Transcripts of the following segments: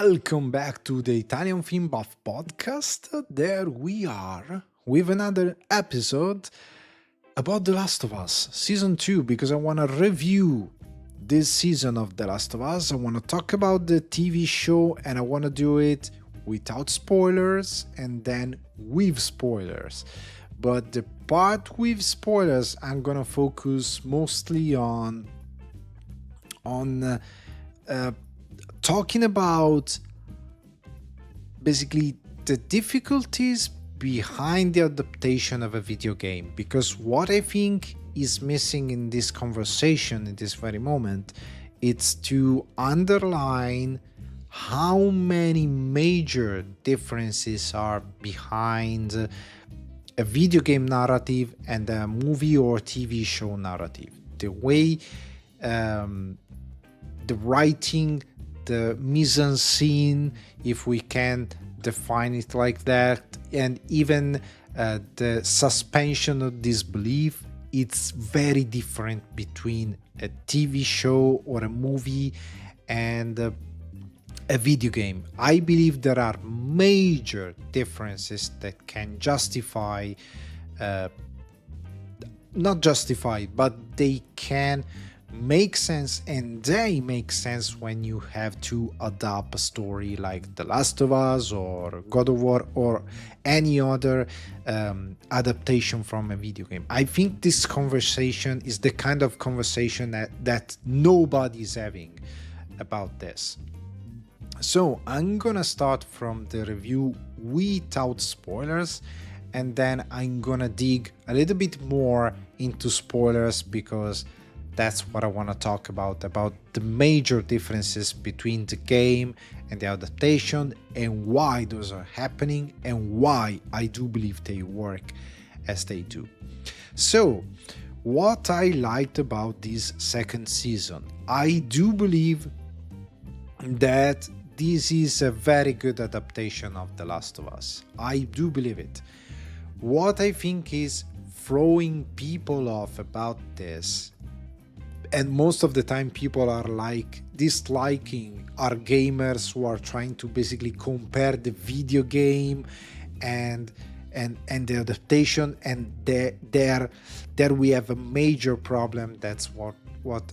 Welcome back to the Italian Film Buff podcast. There we are with another episode about The Last of Us Season 2 because I want to review this season of The Last of Us. I want to talk about the TV show and I want to do it without spoilers and then with spoilers. But the part with spoilers, I'm going to focus mostly on talking about basically the difficulties behind the adaptation of a video game, because what I think is missing in this conversation in this very moment, it's to underline how many major differences are behind a video game narrative and a movie or TV show narrative. The way the writing, the mise-en-scene, if we can define it like that, and even the suspension of disbelief, it's very different between a TV show or a movie and a video game. I believe there are major differences that can justify, not justify, but they can make sense, and they make sense when you have to adapt a story like The Last of Us or God of War or any other adaptation from a video game. I think this conversation is the kind of conversation that nobody's having about this. So I'm gonna start from the review without spoilers, and then I'm gonna dig a little bit more into spoilers because that's what I want to talk about the major differences between the game and the adaptation and why those are happening and why I do believe they work as they do. So, what I liked about this second season, I do believe that this is a very good adaptation of The Last of Us. I do believe it. What I think is throwing people off about this, and most of the time people are like disliking, are gamers who are trying to basically compare the video game and the adaptation, and there we have a major problem. That's what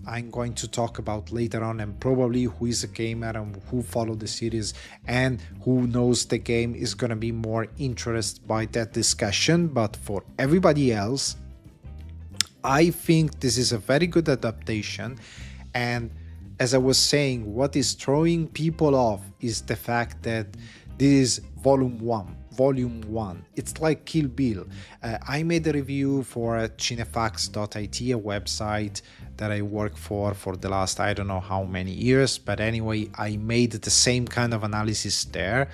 I'm going to talk about later on, and probably who is a gamer and who follow the series and who knows the game is going to be more interested by that discussion. But for everybody else, I think this is a very good adaptation, and as I was saying, what is throwing people off is the fact that this is volume one. It's like Kill Bill. I made a review for cinefax.it, a website that I work for the last I don't know how many years, but anyway, I made the same kind of analysis there,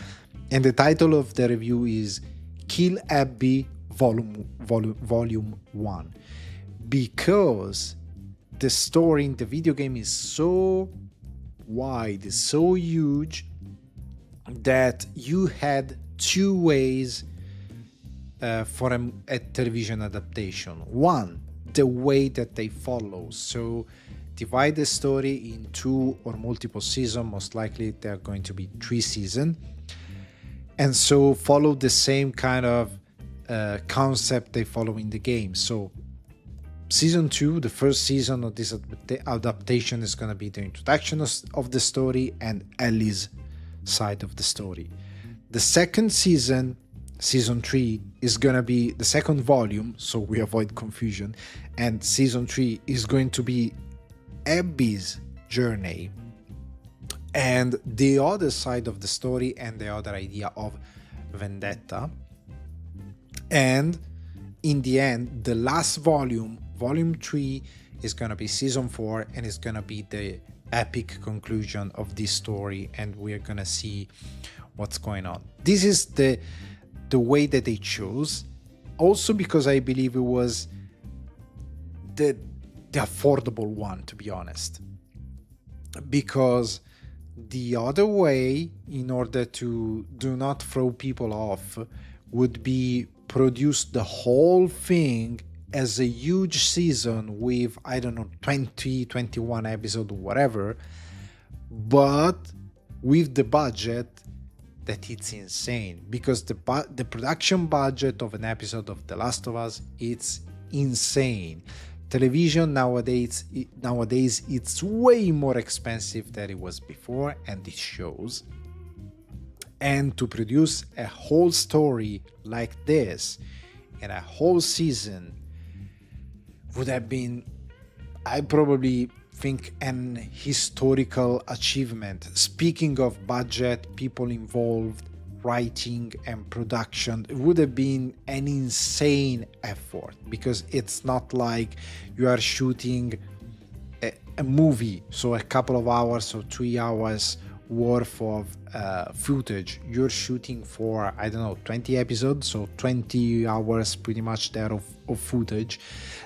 and the title of the review is Kill Abby volume 1. Because the story in the video game is so wide, so huge, that you had two ways for a television adaptation. One, the way that they follow. So divide the story in 2 or multiple seasons. Most likely there are going to be 3 seasons. And so follow the same kind of concept they follow in the game. So Season 2, the first season of this adaptation, is going to be the introduction of the story and Ellie's side of the story. The second season, Season 3, is going to be the second volume, so we avoid confusion, and Season 3 is going to be Abby's journey and the other side of the story and the other idea of vendetta. And in the end, the last volume 3, is going to be Season 4, and it's going to be the epic conclusion of this story, and we're going to see what's going on. This is the way that they chose, also because I believe it was the affordable one, to be honest, because the other way, in order to do not throw people off, would be produce the whole thing as a huge season with, I don't know, 20, 21 episodes, whatever, but with the budget that it's insane, because the production budget of an episode of The Last of Us, it's insane. Television nowadays it's way more expensive than it was before, and it shows. And to produce a whole story like this in a whole season would have been, I probably think, an historical achievement. Speaking of budget, people involved, writing and production, it would have been an insane effort, because it's not like you are shooting a movie, so a couple of hours or 3 hours worth of footage. You're shooting for, I don't know, 20 episodes, so 20 hours pretty much there of footage.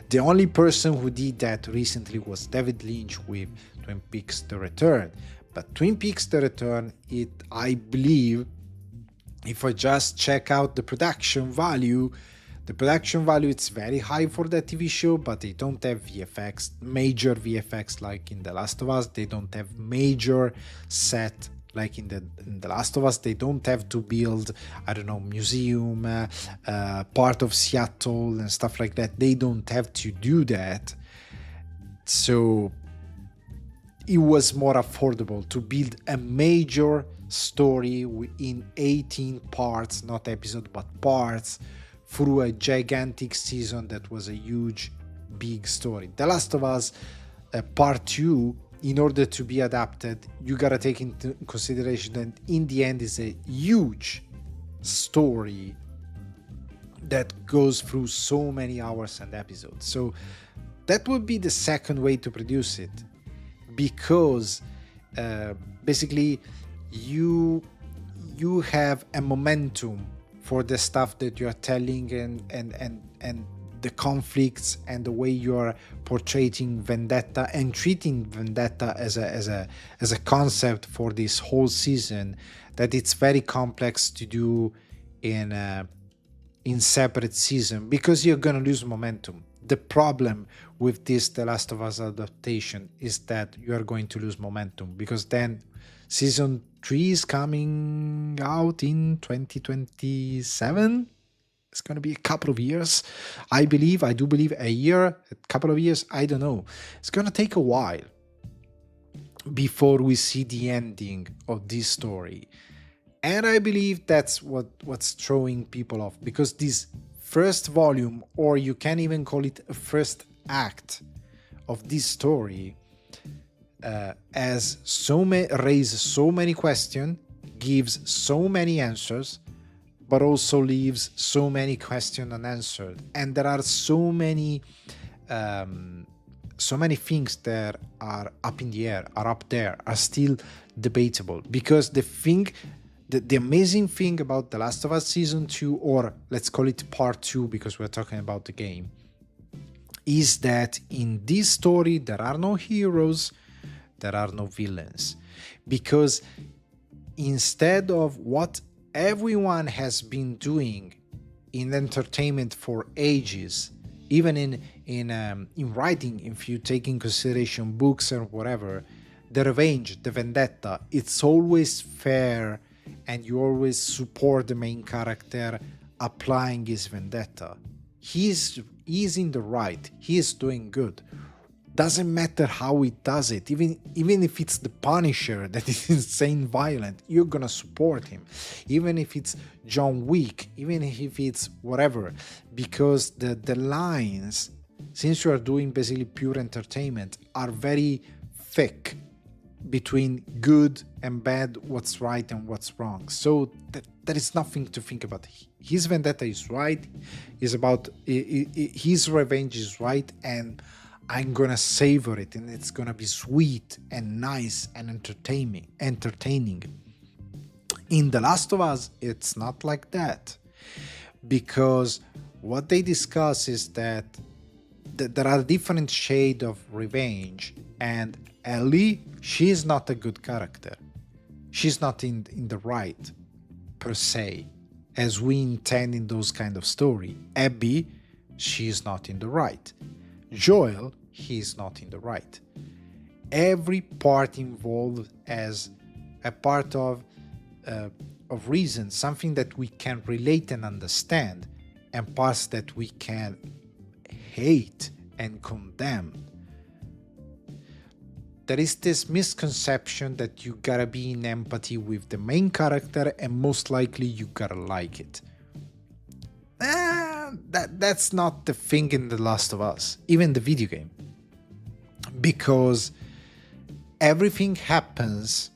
The only person who did that recently was David Lynch with Twin Peaks The Return. But Twin Peaks The Return, I believe, if I just check out the production value, it's very high for that TV show, but they don't have major VFX like in The Last of Us. They don't have major set like in The Last of Us. They don't have to build, I don't know, museum, part of Seattle and stuff like that. They don't have to do that. So it was more affordable to build a major story in 18 parts, not episodes, but parts, through a gigantic season that was a huge, big story. The Last of Us Part 2, in order to be adapted, you gotta take into consideration that in the end is a huge story that goes through so many hours and episodes. So that would be the second way to produce it, because basically you have a momentum for the stuff that you are telling, and the conflicts and the way you are portraying vendetta and treating vendetta as a concept for this whole season, that it's very complex to do in separate season, because you're gonna lose momentum. The problem with this The Last of Us adaptation is that you are going to lose momentum, because then season 3 is coming out in 2027. It's going to be a couple of years. I do believe a year, a couple of years, I don't know. It's going to take a while before we see the ending of this story. And I believe that's what's throwing people off, because this first volume, or you can even call it a first act of this story, raised so many questions, gives so many answers, but also leaves so many questions unanswered. And there are so many things that are up in the air, are still debatable. Because the amazing thing about The Last of Us Season 2, or let's call it Part 2 because we're talking about the game, is that in this story there are no heroes, there are no villains. Because instead of what everyone has been doing in entertainment for ages, even in writing, if you take in consideration books or whatever, the revenge, the vendetta, it's always fair, and you always support the main character applying his vendetta. He's in the right, he is doing good. Doesn't matter how he does it, even if it's the Punisher that is insane violent, you're gonna support him. Even if it's John Wick, even if it's whatever, because the lines, since you are doing basically pure entertainment, are very thick between good and bad, what's right and what's wrong. So there is nothing to think about. His vendetta is right, is about his revenge is right, and I'm gonna savor it, and it's gonna be sweet and nice and entertaining. In The Last of Us, it's not like that, because what they discuss is that there are different shades of revenge, and Ellie, she's not a good character. She's not in the right, per se, as we intend in those kind of story. Abby, she's not in the right. Joel, he's not in the right. Every part involved has a part of reason, something that we can relate and understand, and parts that we can hate and condemn. There is this misconception that you gotta be in empathy with the main character and most likely you gotta like it. That's not the thing in The Last of Us, even the video game. Because everything happens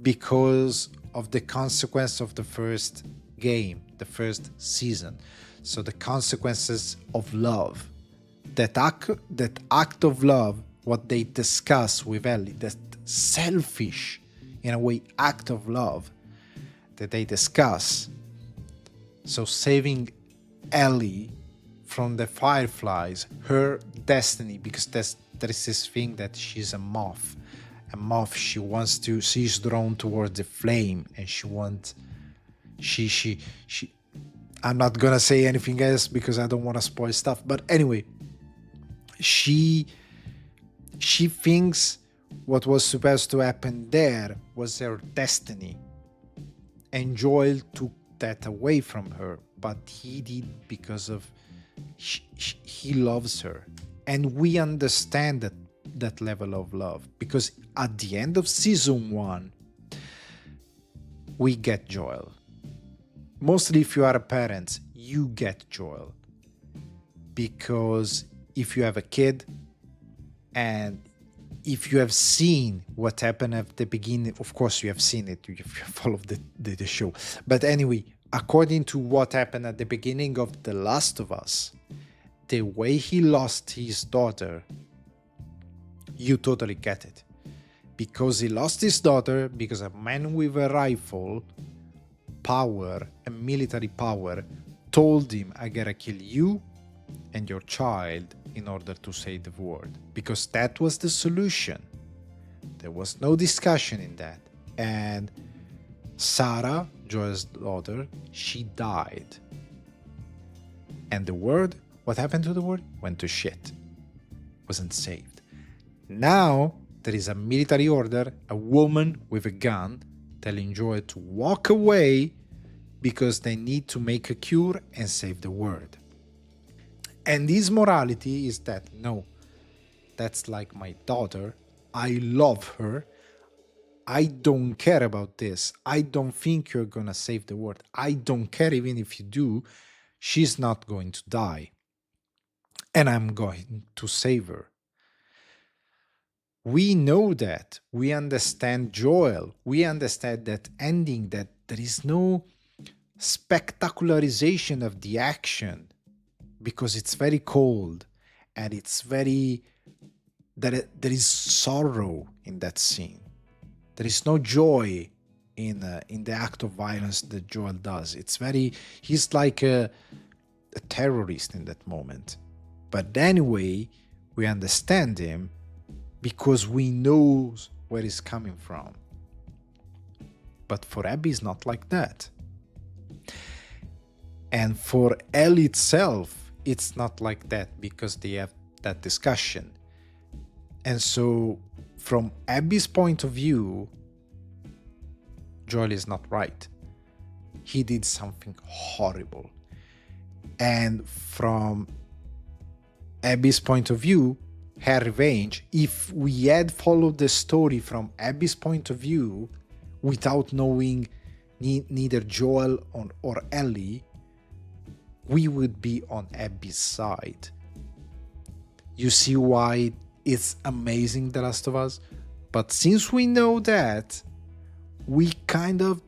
because of the consequence of the first game, the first season. So the consequences of love. That act of love, what they discuss with Ellie, that selfish, in a way, act of love that they discuss. So saving Ellie from the fireflies, her destiny, because there is this thing that she's a moth. A moth, she's drawn towards the flame, and I'm not gonna say anything else because I don't want to spoil stuff. But anyway, she thinks what was supposed to happen there was her destiny, and Joel took that away from her, but he did because of he loves her, and we understand that level of love, because at the end of season 1 we get Joel. Mostly if you are a parent, you get Joel, because if you have a kid and if you have seen what happened at the beginning, of course you have seen it if you followed the show, but anyway, according to what happened at the beginning of The Last of Us, the way he lost his daughter, you totally get it. Because he lost his daughter because a man with a rifle, power, and military power, told him, I gotta kill you and your child in order to save the world. Because that was the solution. There was no discussion in that. And Sarah, Joel's daughter, she died. And the world, what happened to the world? Went to shit. Wasn't saved. Now, there is a military order, a woman with a gun, telling Joel to walk away because they need to make a cure and save the world. And his morality is that, no, that's like my daughter. I love her. I don't care about this. I don't think you're gonna save the world. I don't care even if you do. She's not going to die. And I'm going to save her. We know that. We understand Joel. We understand that ending, that there is no spectacularization of the action because it's very cold and it's very... there is sorrow in that scene. There is no joy in the act of violence that Joel does. It's very... he's like a terrorist in that moment. But anyway, we understand him because we know where he's coming from. But for Abby, it's not like that. And for Ellie itself, it's not like that because they have that discussion. And so, from Abby's point of view, Joel is not right. He did something horrible. And from Abby's point of view, her revenge, if we had followed the story from Abby's point of view, without knowing neither Joel or Ellie, we would be on Abby's side. You see why it's amazing, The Last of Us? But since we know that, we kind of...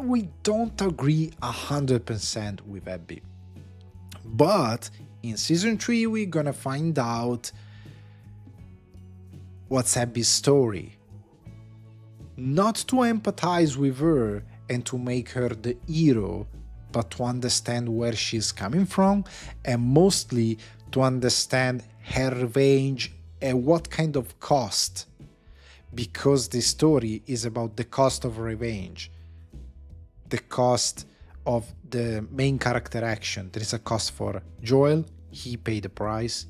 we don't agree 100% with Abby. But in season 3, we're gonna find out what's Abby's story. Not to empathize with her and to make her the hero, but to understand where she's coming from, and mostly to understand her revenge and what kind of cost. Because the story is about the cost of revenge, the cost of the main character action. There is a cost for Joel. He paid the price.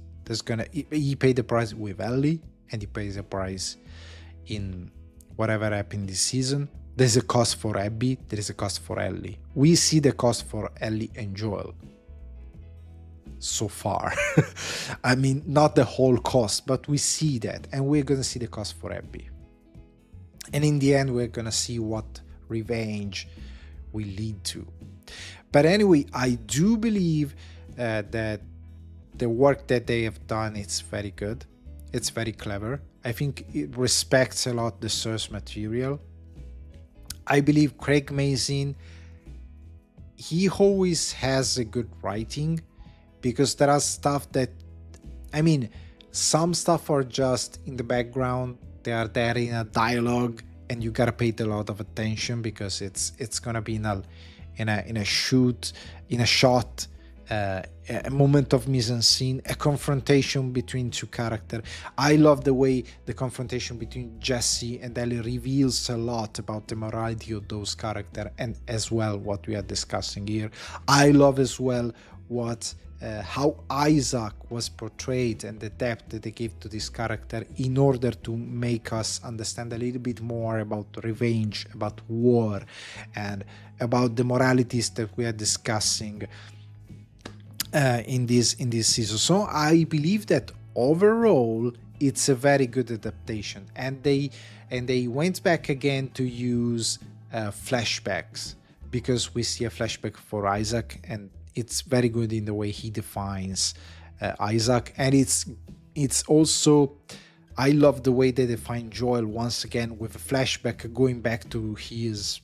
He paid the price with Ellie, and he pays the price whatever happened this season. There's a cost for Abby, there is a cost for Ellie. We see the cost for Ellie and Joel so far. I mean, not the whole cost, but we see that, and we're gonna see the cost for Abby. And in the end, we're gonna see what revenge will lead to. But anyway, I do believe that the work that they have done, it's very good. It's very clever. I think it respects a lot the source material. I believe Craig Mazin, he always has a good writing, because there are stuff that, I mean, some stuff are just in the background. They are there in a dialogue, and you gotta pay it a lot of attention, because it's gonna be in a shot, a moment of mise-en-scene, a confrontation between two characters. I love the way the confrontation between Jesse and Ellie reveals a lot about the morality of those characters, and as well what we are discussing here. I love as well how Isaac was portrayed, and the depth that they gave to this character in order to make us understand a little bit more about revenge, about war, and about the moralities that we are discussing in this season. So I believe that overall it's a very good adaptation, and they went back again to use flashbacks, because we see a flashback for Isaac, and it's very good in the way he defines Isaac. And it's also, I love the way they define Joel once again with a flashback going back to his,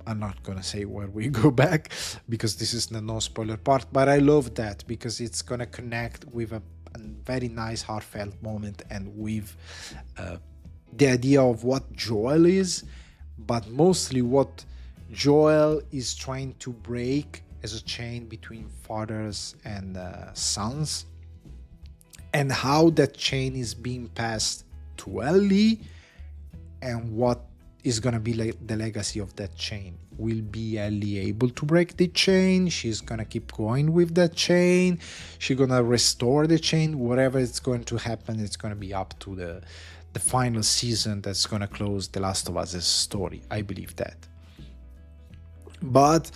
I'm not gonna say where we go back, because this is the no spoiler part, but I love that because it's gonna connect with a very nice heartfelt moment, and with the idea of what Joel is, but mostly what Joel is trying to break as a chain between fathers and sons, and how that chain is being passed to Ellie, and what is going to be the legacy of that chain. Will be Ellie able to break the chain? She's going to keep going with that chain? She's going to restore the chain? Whatever is going to happen, it's going to be up to the final season that's going to close The Last of Us' story. I believe that. But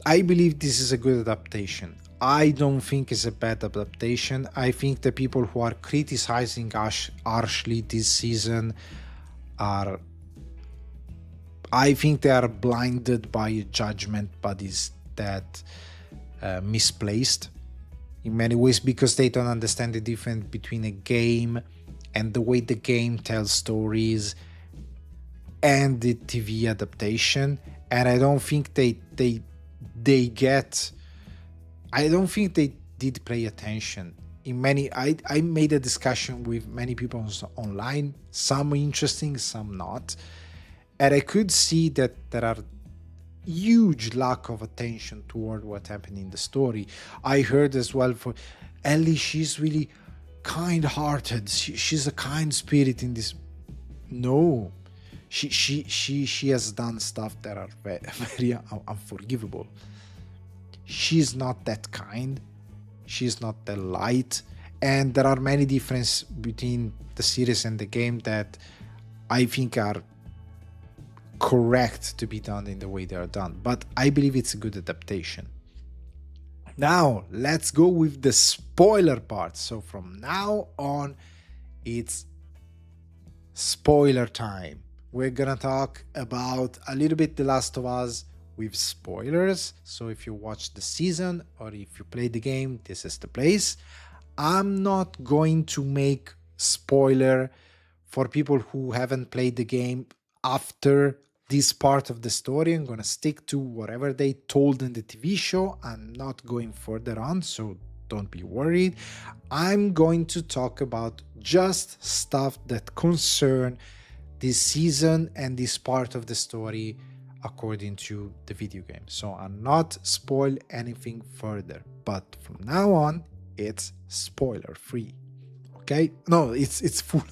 I believe this is a good adaptation. I don't think it's a bad adaptation. I think the people who are criticizing harshly this season are, I think they are blinded by a judgment bodies that misplaced in many ways, because they don't understand the difference between a game and the way the game tells stories and the TV adaptation. And I don't think they get, I don't think they did pay attention. In many, I made a discussion with many people online, some interesting, some not, and I could see that there are huge lack of attention toward what happened in the story. I heard as well for Ellie, she's really kind-hearted. She's a kind spirit in this. No, she has done stuff that are very, very unforgivable. She's not that kind. She's not that light. And there are many differences between the series and the game that I think are correct to be done in the way they are done. But I believe it's a good adaptation. Now, let's go with the spoiler part. So from now on, it's spoiler time. We're gonna talk about a little bit The Last of Us with spoilers. So if you watch the season or if you play the game, this is the place. I'm not going to make spoiler for people who haven't played the game after this part of the story. I'm going to stick to whatever they told in the TV show. I'm not going further on, so don't be worried. I'm going to talk about just stuff that concern this season and this part of the story according to the video game. So I'm not spoil anything further, but from now on it's spoiler free. Okay? No, it's full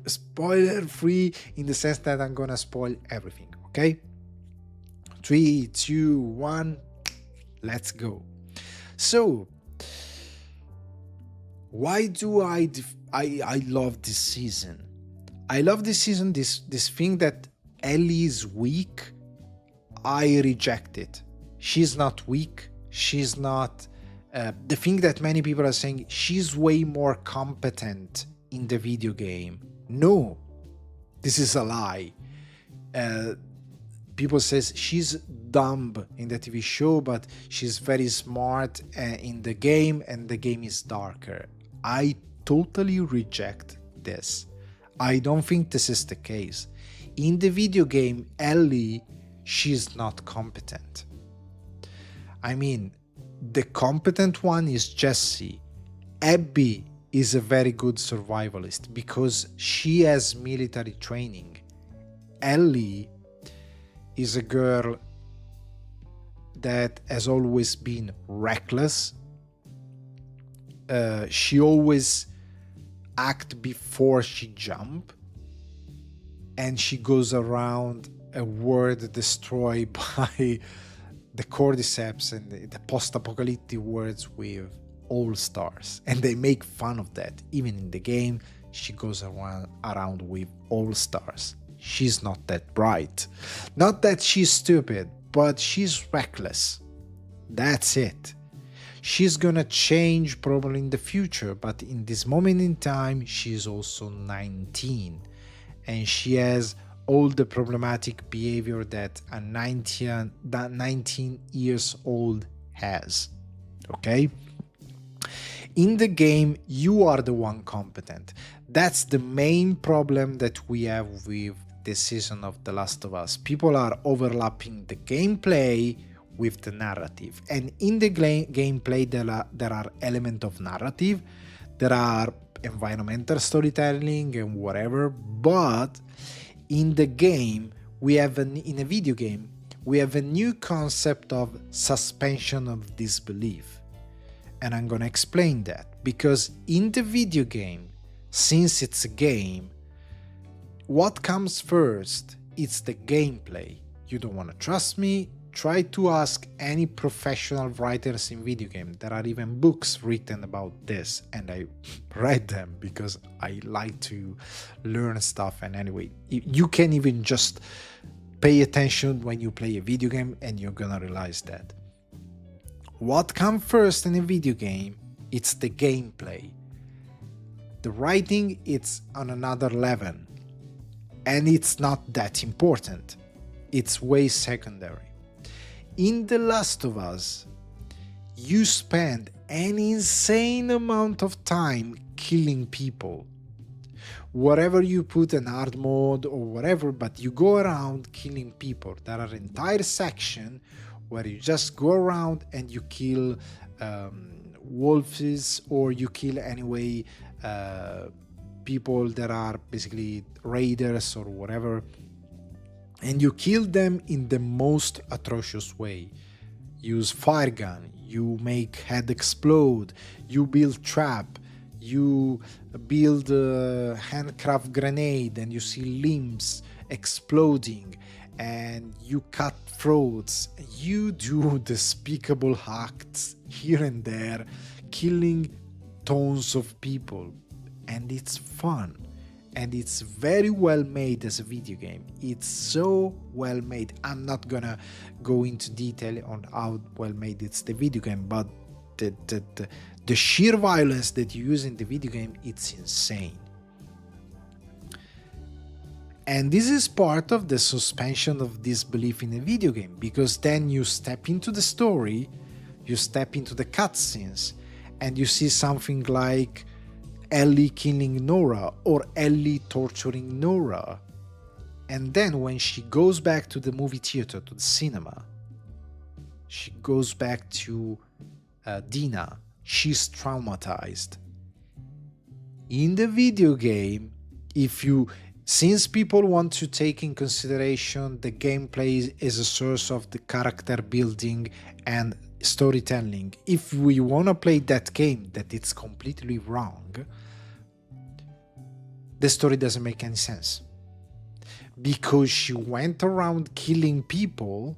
spoiler free in the sense that I'm gonna spoil everything. Okay? 3, 2, 1, let's go. So why do I love this season? I love this season, this thing that Ellie is weak. I reject it. She's not weak. She's not the thing that many people are saying. She's way more competent in the video game. No, this is a lie. People says she's dumb in the TV show, but she's very smart in the game, and the game is darker. I totally reject this. I don't think this is the case. In the video game, Ellie, she's not competent. I mean, the competent one is Jessie. Abby is a very good survivalist because she has military training. Ellie is a girl that has always been reckless. She always act before she jump, and she goes around a world destroyed by the cordyceps and the post-apocalyptic worlds with all stars, and they make fun of that. Even in the game, she goes around with all stars. She's not that bright. Not that she's stupid, but she's reckless. That's it. She's gonna change probably in the future, but in this moment in time, she's also 19. And she has all the problematic behavior that a 19 years old has. Okay? In the game, you are the one competent. That's the main problem that we have with this season of The Last of Us. People are overlapping the gameplay with the narrative, and in the gameplay there are elements of narrative, there are environmental storytelling and whatever, but in the game in a video game we have a new concept of suspension of disbelief, and I'm gonna explain that. Because in the video game, since it's a game, what comes first? It's the gameplay. You don't want to trust me? Try to ask any professional writers in video game. There are even books written about this, and I read them because I like to learn stuff. And anyway, you can even just pay attention when you play a video game, and you're gonna realize that. What comes first in a video game? It's the gameplay. The writing, it's on another level, and it's not that important. It's way secondary. In The Last of Us, you spend an insane amount of time killing people. Whatever you put in hard mode or whatever, but you go around killing people. There are entire sections where you just go around and you kill wolves, or you kill anyway people that are basically raiders or whatever, and you kill them in the most atrocious way. Use fire gun, you make head explode, you build trap, you build a handcraft grenade and you see limbs exploding, and you cut throats. You do despicable acts here and there, killing tons of people, and it's fun. And it's very well made as a video game. It's so well made. I'm not gonna go into detail on how well made it's the video game, but the sheer violence that you use in the video game, it's insane. And this is part of the suspension of disbelief in a video game, because then you step into the story, you step into the cutscenes, and you see something like Ellie killing Nora or Ellie torturing Nora. And then when she goes back to the movie theater, to the cinema, she goes back to Dina. She's traumatized. In the video game, since people want to take in consideration the gameplay as a source of the character building and storytelling, if we want to play that game, that it's completely wrong, the story doesn't make any sense. Because she went around killing people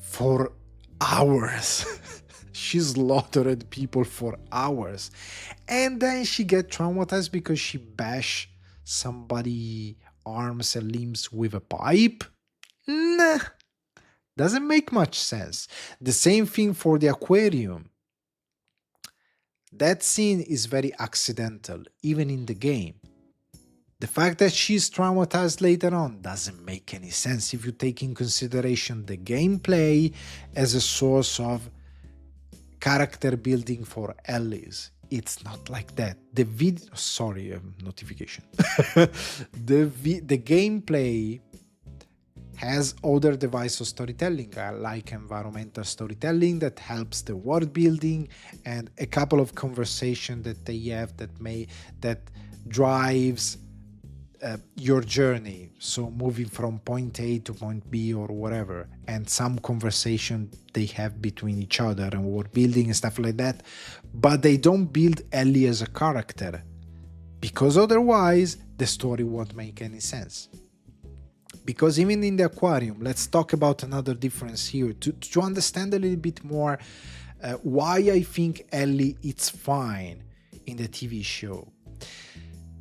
for hours. She slaughtered people for hours. And then she get traumatized because she bashed somebody arms and limbs with a pipe? Nah, doesn't make much sense. The same thing for the aquarium. That scene is very accidental, even in the game. The fact that she's traumatized later on doesn't make any sense if you take in consideration the gameplay as a source of character building for Ellis. It's not like that. The video, sorry, notification. The gameplay has other devices of storytelling, like environmental storytelling that helps the world building, and a couple of conversations that they have that drives your journey, so moving from point A to point B or whatever, and some conversation they have between each other and world building and stuff like that. But they don't build Ellie as a character, because otherwise the story won't make any sense. Because even in the aquarium, let's talk about another difference here to understand a little bit more why I think Ellie is fine in the TV show.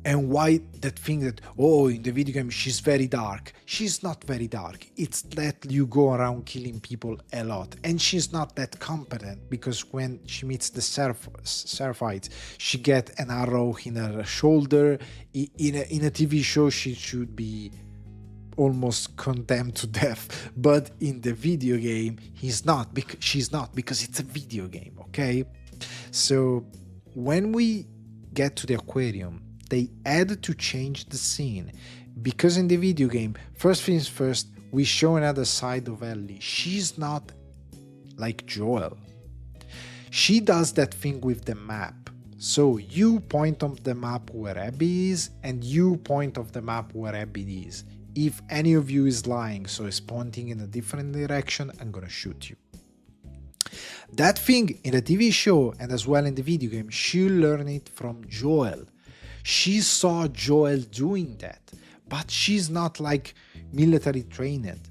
And why that thing that, oh, in the video game she's very dark. She's not very dark. It's that you go around killing people a lot. And she's not that competent, because when she meets the Seraphites, she get an arrow in her shoulder. In a TV show, she should be almost condemned to death. But in the video game, she's not, because it's a video game, okay? So when we get to the aquarium, they had to change the scene, because in the video game, first things first, we show another side of Ellie. She's not like Joel. She does that thing with the map. So you point on the map where Abby is, and you point on the map where Abby is. If any of you is lying, so is pointing in a different direction, I'm gonna shoot you. That thing in the TV show and as well in the video game, she learned it from Joel. She saw Joel doing that, but she's not like military trained.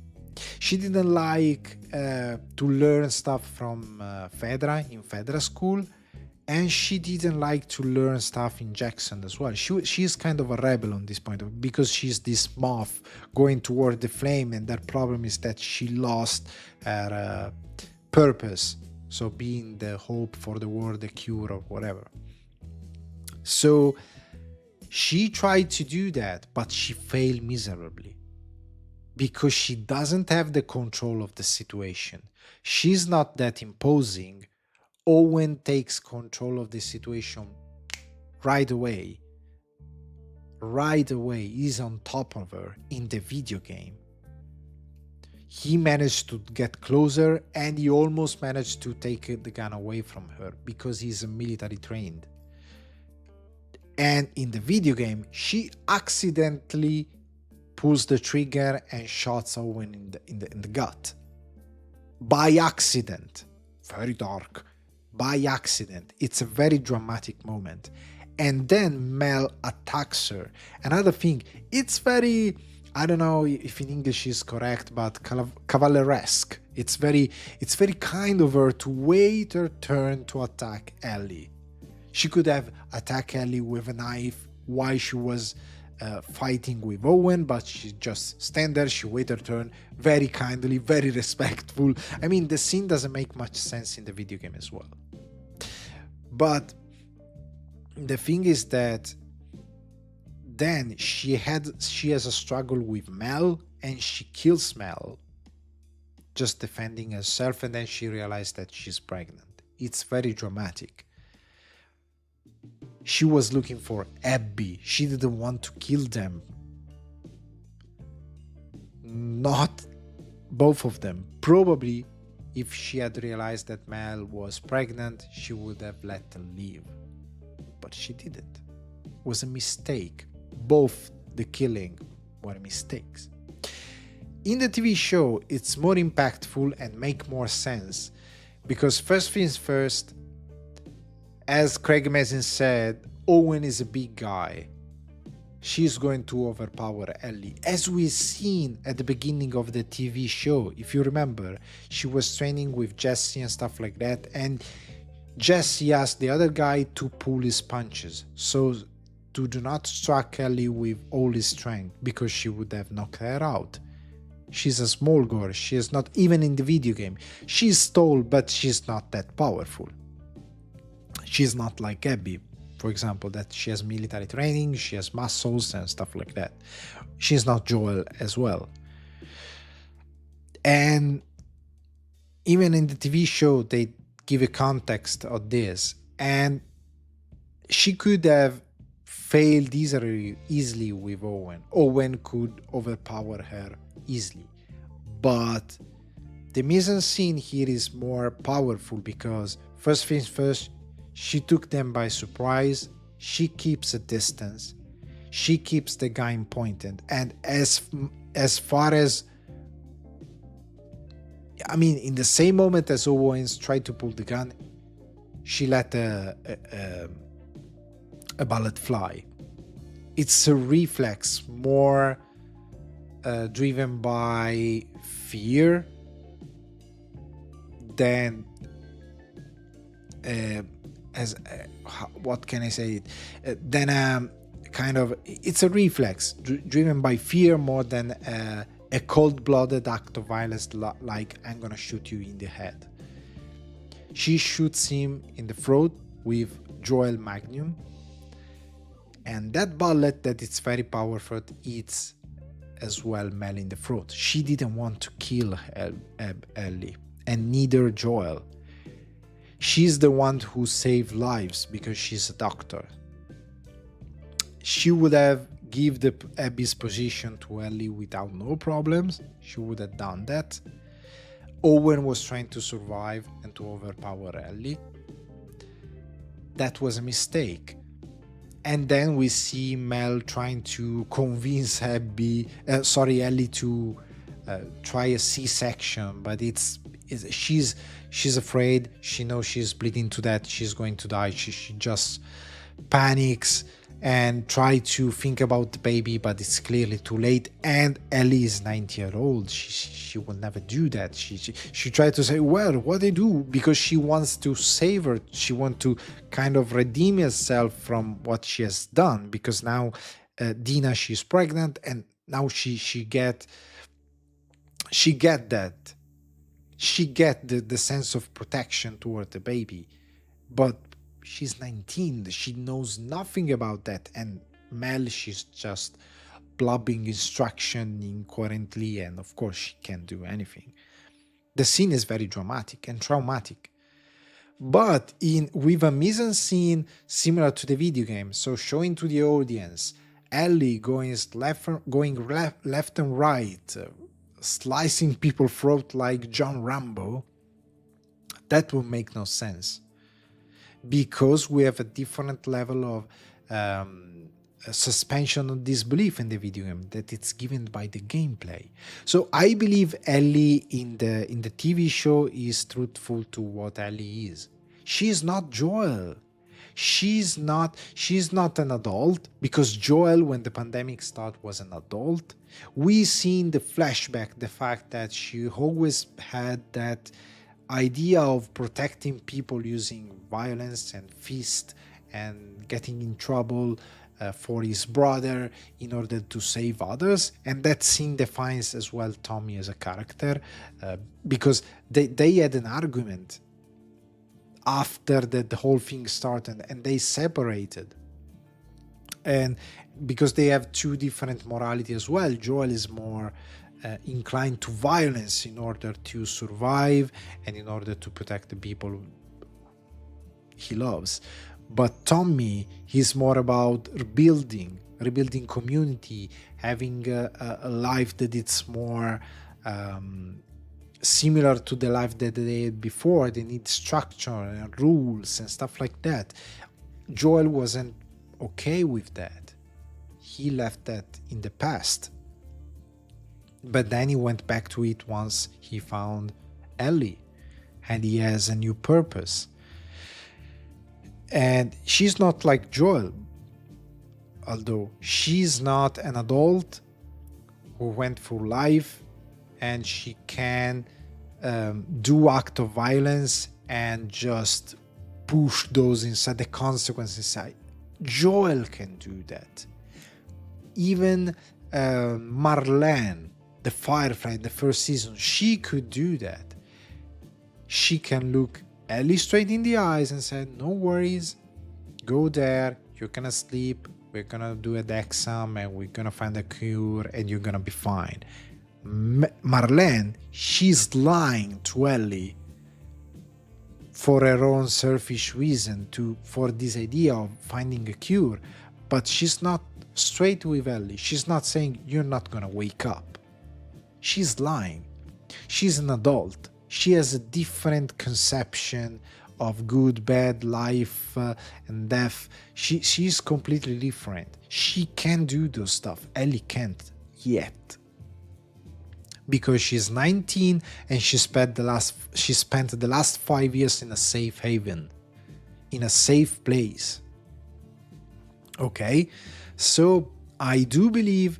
She didn't like to learn stuff from Fedra in Fedra school, and she didn't like to learn stuff in Jackson as well. She's kind of a rebel on this point, because she's this moth going toward the flame, and that problem is that she lost her purpose, so being the hope for the world, the cure or whatever. So she tried to do that, but she failed miserably, because she doesn't have the control of the situation. She's not that imposing. Owen takes control of the situation right away. He's on top of her in the video game. He managed to get closer, and he almost managed to take the gun away from her, because he's a military trained. And in the video game, she accidentally pulls the trigger and shoots Owen in the gut. By accident. Very dark. By accident. It's a very dramatic moment. And then Mel attacks her. Another thing, it's very, I don't know if in English is correct, but cavalresque. It's very kind of her to wait her turn to attack Ellie. She could have attacked Ellie with a knife while she was fighting with Owen, but she just stand there, she wait her turn, very kindly, very respectful. I mean, the scene doesn't make much sense in the video game as well. But the thing is that then she has a struggle with Mel, and she kills Mel, just defending herself, and then she realized that she's pregnant. It's very dramatic. She was looking for Abby. She didn't want to kill them. Not both of them. Probably if she had realized that Mel was pregnant, she would have let them leave. But she didn't. It was a mistake. Both the killing were mistakes. In the TV show, it's more impactful and make more sense, because first things first, as Craig Mazin said, Owen is a big guy. She's going to overpower Ellie. As we've seen at the beginning of the TV show, if you remember, she was training with Jesse and stuff like that, and Jesse asked the other guy to pull his punches. So to do not strike Ellie with all his strength because she would have knocked her out. She's a small girl, she is not even in the video game. She's tall, but she's not that powerful. She's not like Abby, for example, that she has military training, she has muscles and stuff like that. She's not Joel as well. And even in the TV show, they give a context of this. And she could have failed easily with Owen. Owen could overpower her easily. But the mise-en-scene here is more powerful because, first things first, she took them by surprise, she keeps a distance, she keeps the gun pointed, and as far as, I mean, in the same moment as Owens tried to pull the gun, she let a bullet fly. It's a reflex more driven by fear than what can I say? Then kind of, it's a reflex driven by fear more than a cold-blooded act of violence like I'm gonna shoot you in the head. She shoots him in the throat with Joel Magnum, and that bullet that it's very powerful hits as well Mel in the throat. She didn't want to kill Ellie, and neither Joel. She's the one who saved lives because she's a doctor. She would have given Abby's position to Ellie without no problems. She would have done that. Owen was trying to survive and to overpower Ellie. That was a mistake. And then we see Mel trying to convince Ellie to try a C-section, but she's afraid. She knows she's bleeding to death. She's going to die. She just panics and try to think about the baby, but it's clearly too late. And Ellie is 90-year-old. She will never do that. She tried to say, well, what I do, because she wants to save her. She wants to kind of redeem herself from what she has done, because now Dina, she's pregnant, and now she get that. She get the sense of protection toward the baby, but she's 19. She knows nothing about that. And Mel, she's just blabbing instruction incoherently, and of course she can't do anything. The scene is very dramatic and traumatic, but with a mise-en-scene similar to the video game, so showing to the audience Ellie going left and right, slicing people's throat like John Rambo, that will make no sense, because we have a different level of suspension of disbelief in the video game that it's given by the gameplay. So I believe Ellie in the TV show is truthful to what Ellie is. She's not Joel. She's not an adult, because Joel, when the pandemic started, was an adult. We see in the flashback the fact that she always had that idea of protecting people using violence and fist and getting in trouble for his brother in order to save others. And that scene defines as well Tommy as a character, because they had an argument after the whole thing started, and they separated. And because they have two different morality as well, Joel is more inclined to violence in order to survive and in order to protect the people he loves. But Tommy, he's more about rebuilding community, having a life that it's more similar to the life that they had before. They need structure and rules and stuff like that. Joel wasn't okay with that. He left that in the past. But then he went back to it once he found Ellie, and he has a new purpose. And she's not like Joel, although she's not an adult who went through life and she can do act of violence and just push those inside, the consequences inside. Joel can do that. Even Marlene, the Firefly in the first season, she could do that. She can look Ellie straight in the eyes and say, no worries, go there, you're gonna sleep, we're gonna do a Dexam and we're gonna find a cure and you're gonna be fine. Marlene, she's lying to Ellie for her own selfish reason, for this idea of finding a cure, but she's not straight with Ellie. She's not saying you're not gonna wake up. She's lying. She's an adult. She has a different conception of good, bad, life, and death. She's completely different. She can do those stuff. Ellie can't yet. Because she's 19 and she spent the last 5 years in a safe haven, in a safe place. Okay? So I do believe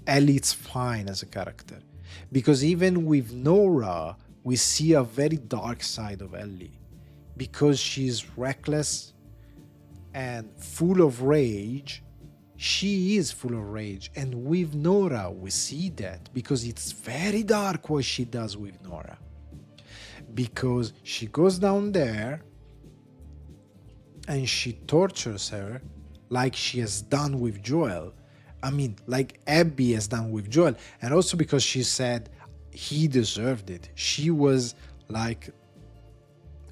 Ellie's fine as a character. Because even with Nora, we see a very dark side of Ellie. Because she's reckless and full of rage. She is full of rage. And with Nora, we see that. Because it's very dark what she does with Nora. Because she goes down there and she tortures her like she has done with Joel. I mean, like Abby has done with Joel. And also because she said he deserved it. She was like,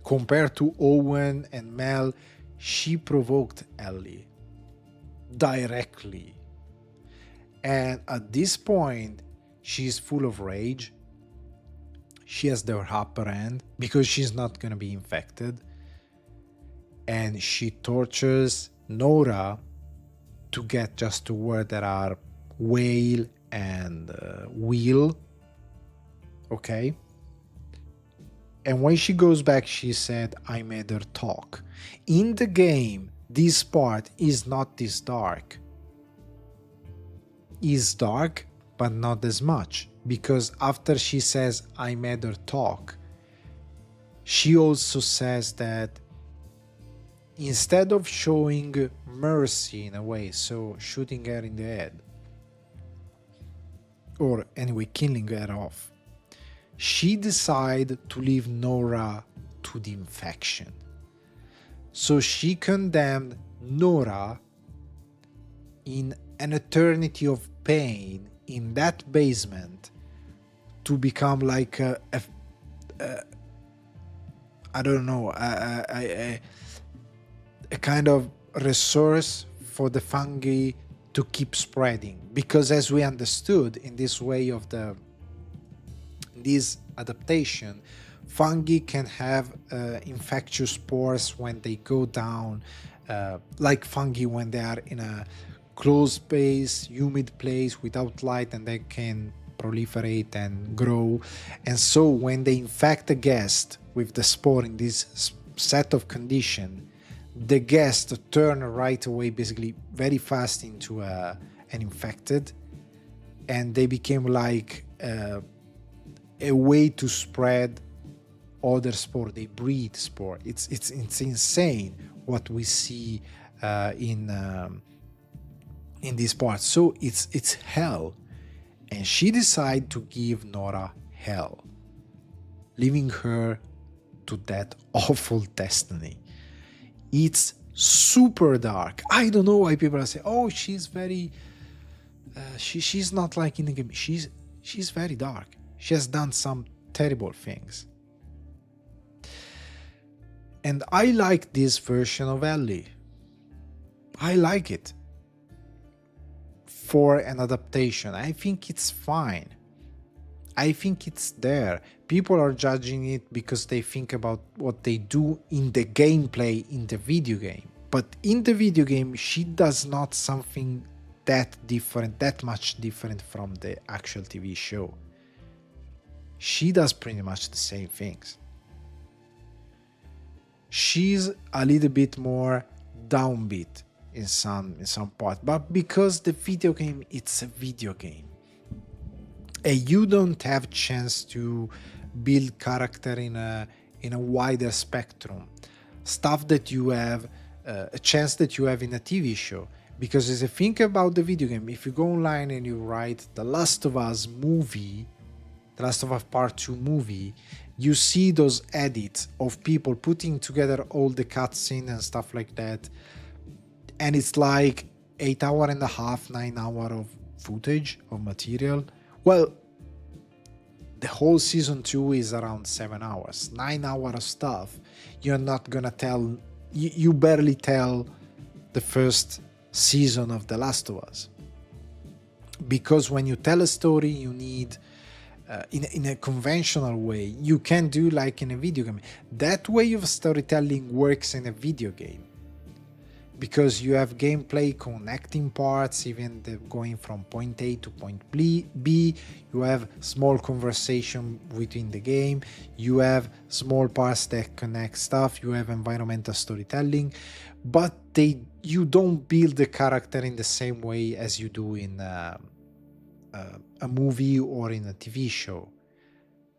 compared to Owen and Mel, she provoked Ellie directly. And at this point, she's full of rage. She has the upper hand because she's not going to be infected. And she tortures Nora to get just to where there are Whale and Will. Okay? And when she goes back, she said, I made her talk. In the game, this part is not this dark. Is dark, but not as much. Because after she says, I made her talk, she also says that instead of showing mercy in a way, so shooting her in the head, or anyway killing her off, she decided to leave Nora to the infection. So she condemned Nora in an eternity of pain in that basement to become like a kind of resource for the fungi to keep spreading. Because as we understood in this way of this adaptation, fungi can have infectious spores when they go down, like fungi when they are in a closed space, humid place without light, and they can proliferate and grow. And so when they infect a guest with the spore in this set of condition, the guest turn right away, basically very fast, into an infected, and they became like a way to spread other spore. They breed spore. It's insane what we see in this part. So it's hell, and she decided to give Nora hell, leaving her to that awful destiny. It's super dark. I don't know why people are saying, "Oh, she's very, she's not like in the game." She's very dark. She has done some terrible things. And I like this version of Ellie. I like it. For an adaptation, I think it's fine. I think it's there. People are judging it because they think about what they do in the gameplay in the video game. But in the video game, she does not something that different, that much different from the actual TV show. She does pretty much the same things. She's a little bit more downbeat in some part, but because the video game, it's a video game. And you don't have chance to build character in a wider spectrum. Stuff that you have a chance that you have in a TV show. Because as you think about the video game, if you go online and you write The Last of Us movie, The Last of Us Part 2 movie, you see those edits of people putting together all the cutscene and stuff like that. And it's like 8 hour and a half, 9 hour of footage of material. Well, the whole season 2 is around 7 hours, 9 hour of stuff. You're not gonna tell, you barely tell the first season of The Last of Us. Because when you tell a story, you need, in a conventional way, you can do like in a video game. That way of storytelling works in a video game. Because you have gameplay connecting parts, even going from point A to point B, you have small conversation within the game, you have small parts that connect stuff, you have environmental storytelling, but you don't build the character in the same way as you do in a movie or in a TV show.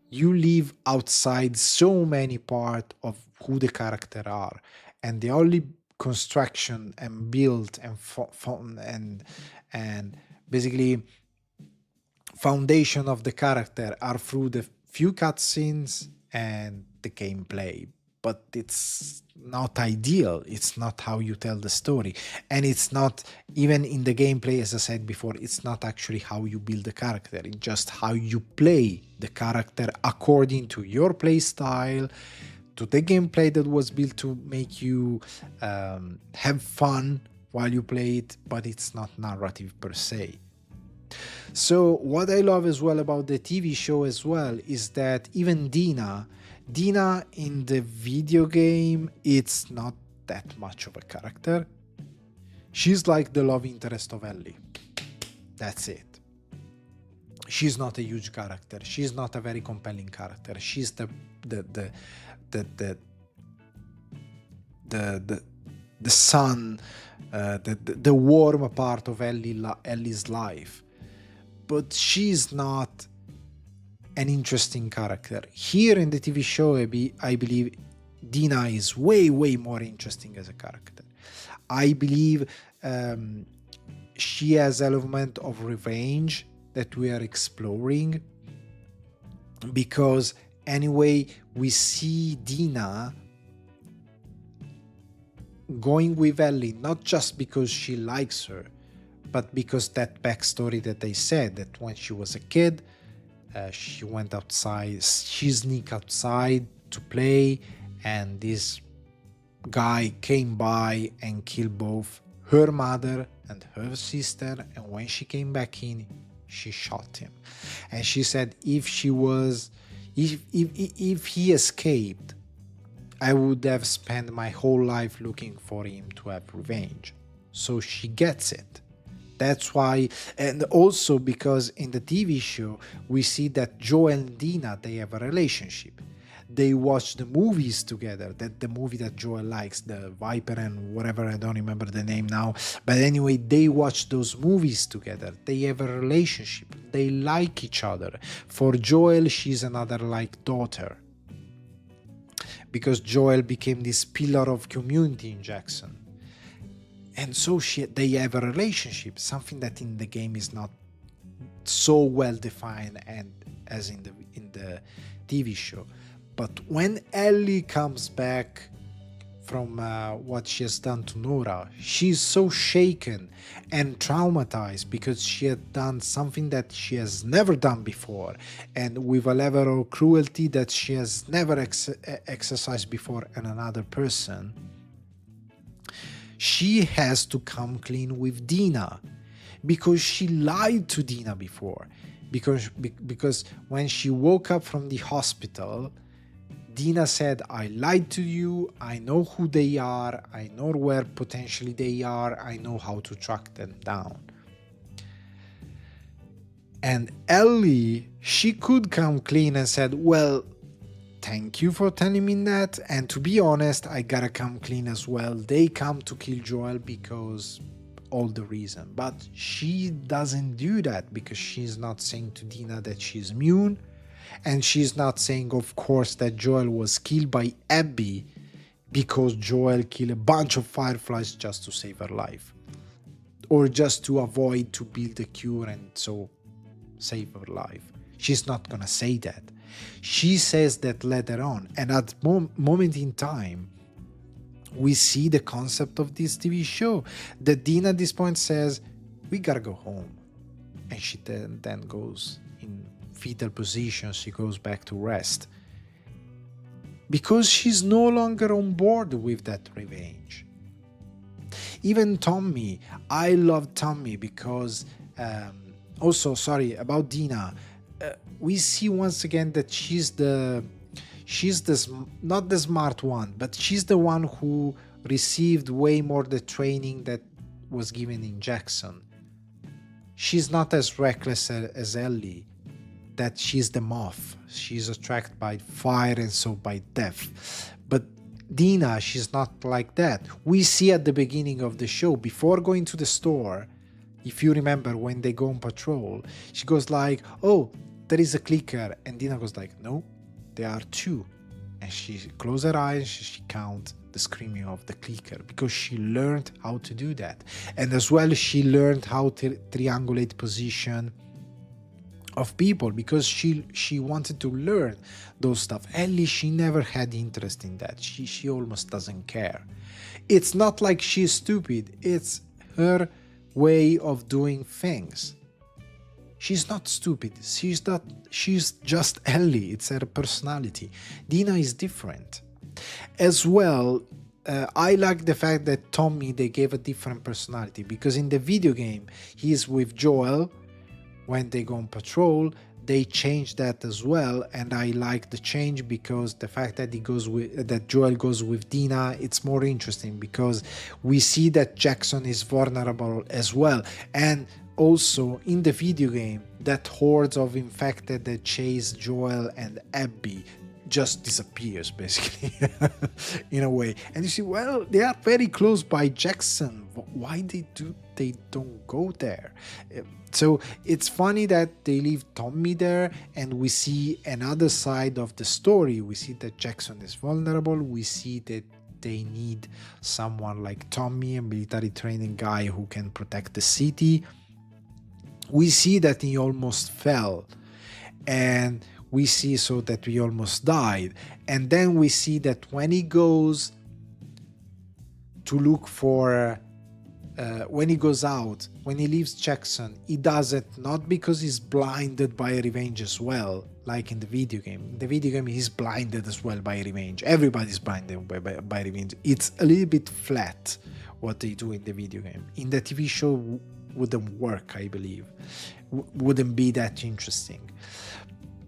You leave outside so many parts of who the character are, and the only construction and build and basically foundation of the character are through the few cutscenes and the gameplay. But it's not ideal. It's not how you tell the story, and it's not even in the gameplay. As I said before, it's not actually how you build the character. It's just how you play the character according to your play style, to the gameplay that was built to make you have fun while you play it, but it's not narrative per se. So what I love as well about the TV show as well is that even Dina in the video game, it's not that much of a character. She's like the love interest of Ellie. That's it. She's not a huge character. She's not a very compelling character. She's the sun, the warm part of Ellie's life, but she's not an interesting character. Here in the TV show, I believe Dina is way more interesting as a character. I believe she has an element of revenge that we are exploring, because anyway, we see Dina going with Ellie, not just because she likes her, but because that backstory that they said, that when she was a kid, she went outside, she sneaked outside to play, and this guy came by and killed both her mother and her sister, and when she came back in, she shot him. And she said if he escaped, I would have spent my whole life looking for him to have revenge. So she gets it. That's why, and also because in the TV show, we see that Joel and Dina, they have a relationship. They watch the movies together, that the movie that Joel likes, the Viper and whatever, I don't remember the name now. But anyway, they watch those movies together. They have a relationship. They like each other. For Joel, she's another like daughter, because Joel became this pillar of community in Jackson. And so they have a relationship, something that in the game is not so well defined and as in the TV show. But when Ellie comes back from what she has done to Nora, she's so shaken and traumatized because she had done something that she has never done before, and with a level of cruelty that she has never exercised before in another person. She has to come clean with Dina because she lied to Dina before. Because when she woke up from the hospital, Dina said, I lied to you, I know who they are, I know where potentially they are, I know how to track them down. And Ellie, she could come clean and said, well, thank you for telling me that, and to be honest, I gotta come clean as well. They come to kill Joel because all the reason. But she doesn't do that because she's not saying to Dina that she's immune, and she's not saying, of course, that Joel was killed by Abby because Joel killed a bunch of fireflies just to save her life, or just to avoid to build a cure and so save her life. She's not gonna say that. She says that later on, and at moment in time, we see the concept of this TV show. That Dina at this point says, "We gotta go home," and she then goes in fetal position. She goes back to rest because she's no longer on board with that revenge. Even Tommy, I love Tommy because also, sorry about Dina, we see once again that she's not the smart one, but she's the one who received way more the training that was given in Jackson. She's not as reckless as Ellie, that she's the moth. She's attracted by fire and so by death. But Dina, she's not like that. We see at the beginning of the show, before going to the store, if you remember when they go on patrol, she goes like, "Oh, there is a clicker," and Dina goes like, "No, there are two," and she closes her eyes, she counts the screaming of the clicker because she learned how to do that. And as well, she learned how to triangulate position of people because she wanted to learn those stuff. Ellie, she never had interest in that. She almost doesn't care. It's not like she's stupid, it's her way of doing things. She's not stupid. She's just Ellie. It's her personality. Dina is different. As well, I like the fact that Tommy, they gave a different personality because in the video game, he's with Joel. When they go on patrol, they change that as well, and I like the change because the fact that Joel goes with Dina, it's more interesting because we see that Jackson is vulnerable as well. And also in the video game, that hordes of infected that chase Joel and Abby just disappears basically in a way. And you see, well, they are very close by Jackson. Why they don't go there? So it's funny that they leave Tommy there, and we see another side of the story. We see that Jackson is vulnerable. We see that they need someone like Tommy, a military training guy who can protect the city. We see that he almost fell, and we see so that he almost died. And then we see that when he goes to look for when he goes out, when he leaves Jackson, he does it not because he's blinded by revenge as well, like in the video game. In the video game, he's blinded as well by revenge. Everybody's blinded by revenge. It's a little bit flat what they do in the video game. In the TV show, wouldn't work, I believe. Wouldn't be that interesting.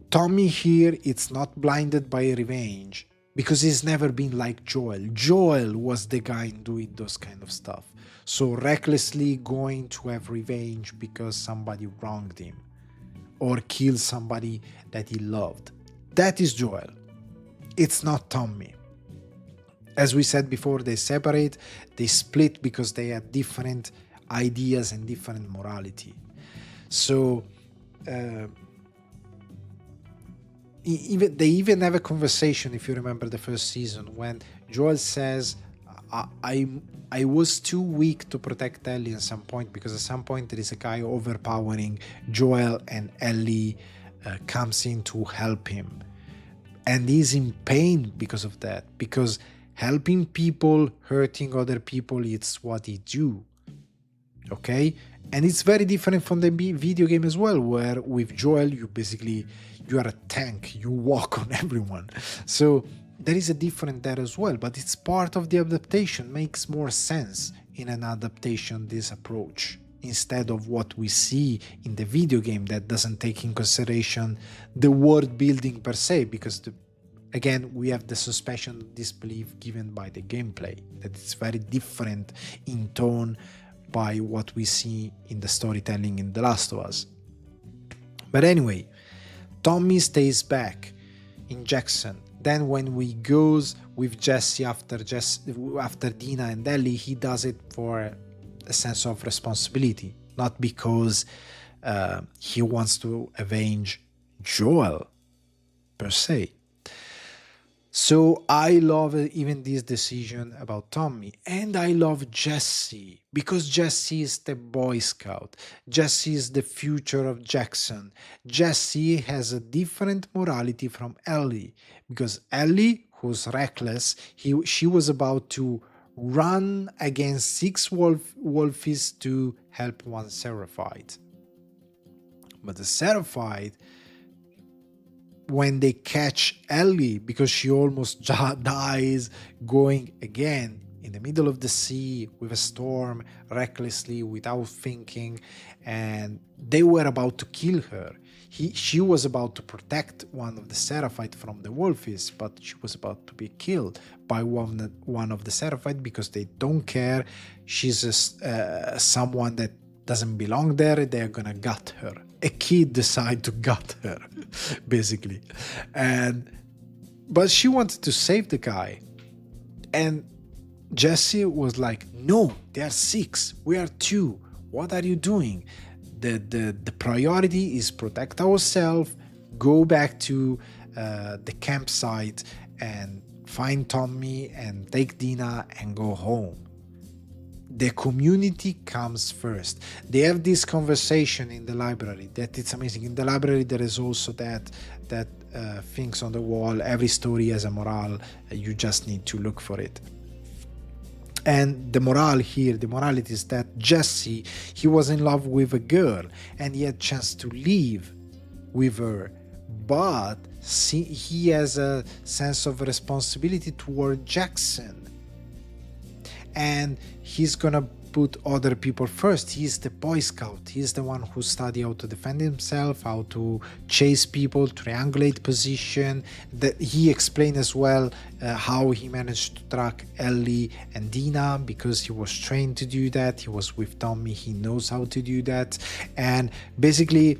Tommy here, it's not blinded by revenge because he's never been like Joel. Joel was the guy doing those kind of stuff. So recklessly going to have revenge because somebody wronged him or killed somebody that he loved. That is Joel. It's not Tommy. As we said before, they separate, they split because they have different ideas and different morality. So they even have a conversation, if you remember the first season, when Joel says, I was too weak to protect Ellie at some point, because at some point there is a guy overpowering Joel, and Ellie comes in to help him. And he's in pain because of that, because helping people, hurting other people, it's what he do. Okay? And it's very different from the video game as well, where with Joel, you are a tank, you walk on everyone. So there is a difference there as well, but it's part of the adaptation. Makes more sense in an adaptation, this approach, instead of what we see in the video game that doesn't take in consideration the world building per se, because again, we have the suspension of disbelief given by the gameplay, that it's very different in tone by what we see in the storytelling in The Last of Us. But anyway, Tommy stays back in Jackson. Then when we goes with Jesse after Dina and Ellie, he does it for a sense of responsibility, not because he wants to avenge Joel per se. So I love even this decision about Tommy, and I love Jesse because Jesse is the Boy Scout. Jesse is the future of Jackson. Jesse has a different morality from Ellie because Ellie, who's reckless, she was about to run against six wolfies to help one Seraphite. But the Seraphite, when they catch Ellie, because she almost dies going again in the middle of the sea with a storm, recklessly, without thinking, and they were about to kill her. She was about to protect one of the Seraphite from the Wolfies, but she was about to be killed by one of the Seraphite because they don't care. She's someone that doesn't belong there. They're gonna gut her. A kid decide to gut her, basically, but she wanted to save the guy, and Jesse was like, "No, they are six. We are two. What are you doing? The priority is protect ourselves. Go back to the campsite and find Tommy and take Dina and go home." The community comes first. They have this conversation in the library that it's amazing. In the library there is also that things on the wall. Every story has a morale. You just need to look for it. And the morale here, the morality is that Jesse, he was in love with a girl and he had chance to leave with her, but he has a sense of responsibility toward Jackson, and he's gonna put other people first. He's the Boy Scout. He's the one who study how to defend himself, how to chase people, triangulate position. That he explained as well how he managed to track Ellie and Dina because he was trained to do that. He was with Tommy. He knows how to do that. And basically,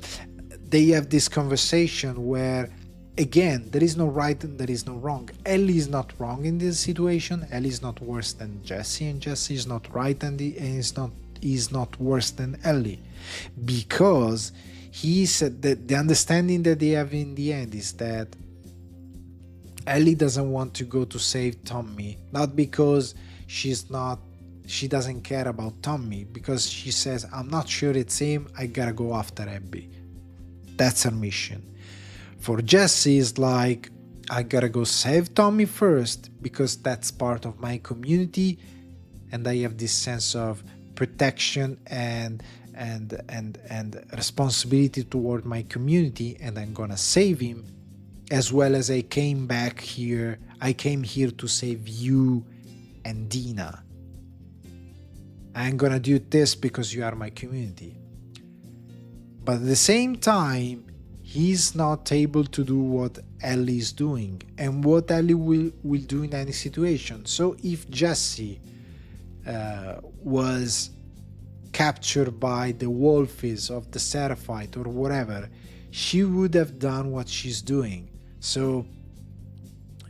they have this conversation where, again, there is no right and there is no wrong. Ellie is not wrong in this situation. Ellie is not worse than Jesse, and Jesse is not right and is not worse than Ellie, because he said that the understanding that they have in the end is that Ellie doesn't want to go to save Tommy, not because she doesn't care about Tommy, because she says, "I'm not sure it's him. I gotta go after Abby." That's her mission. For Jesse, it's like, I gotta go save Tommy first because that's part of my community, and I have this sense of protection and responsibility toward my community, and I'm gonna save him, as well as I came here to save you and Dina. I'm gonna do this because you are my community. But at the same time, he's not able to do what Ellie is doing and what Ellie will do in any situation. So if Jesse was captured by the Wolfies of the Seraphite or whatever, she would have done what she's doing. So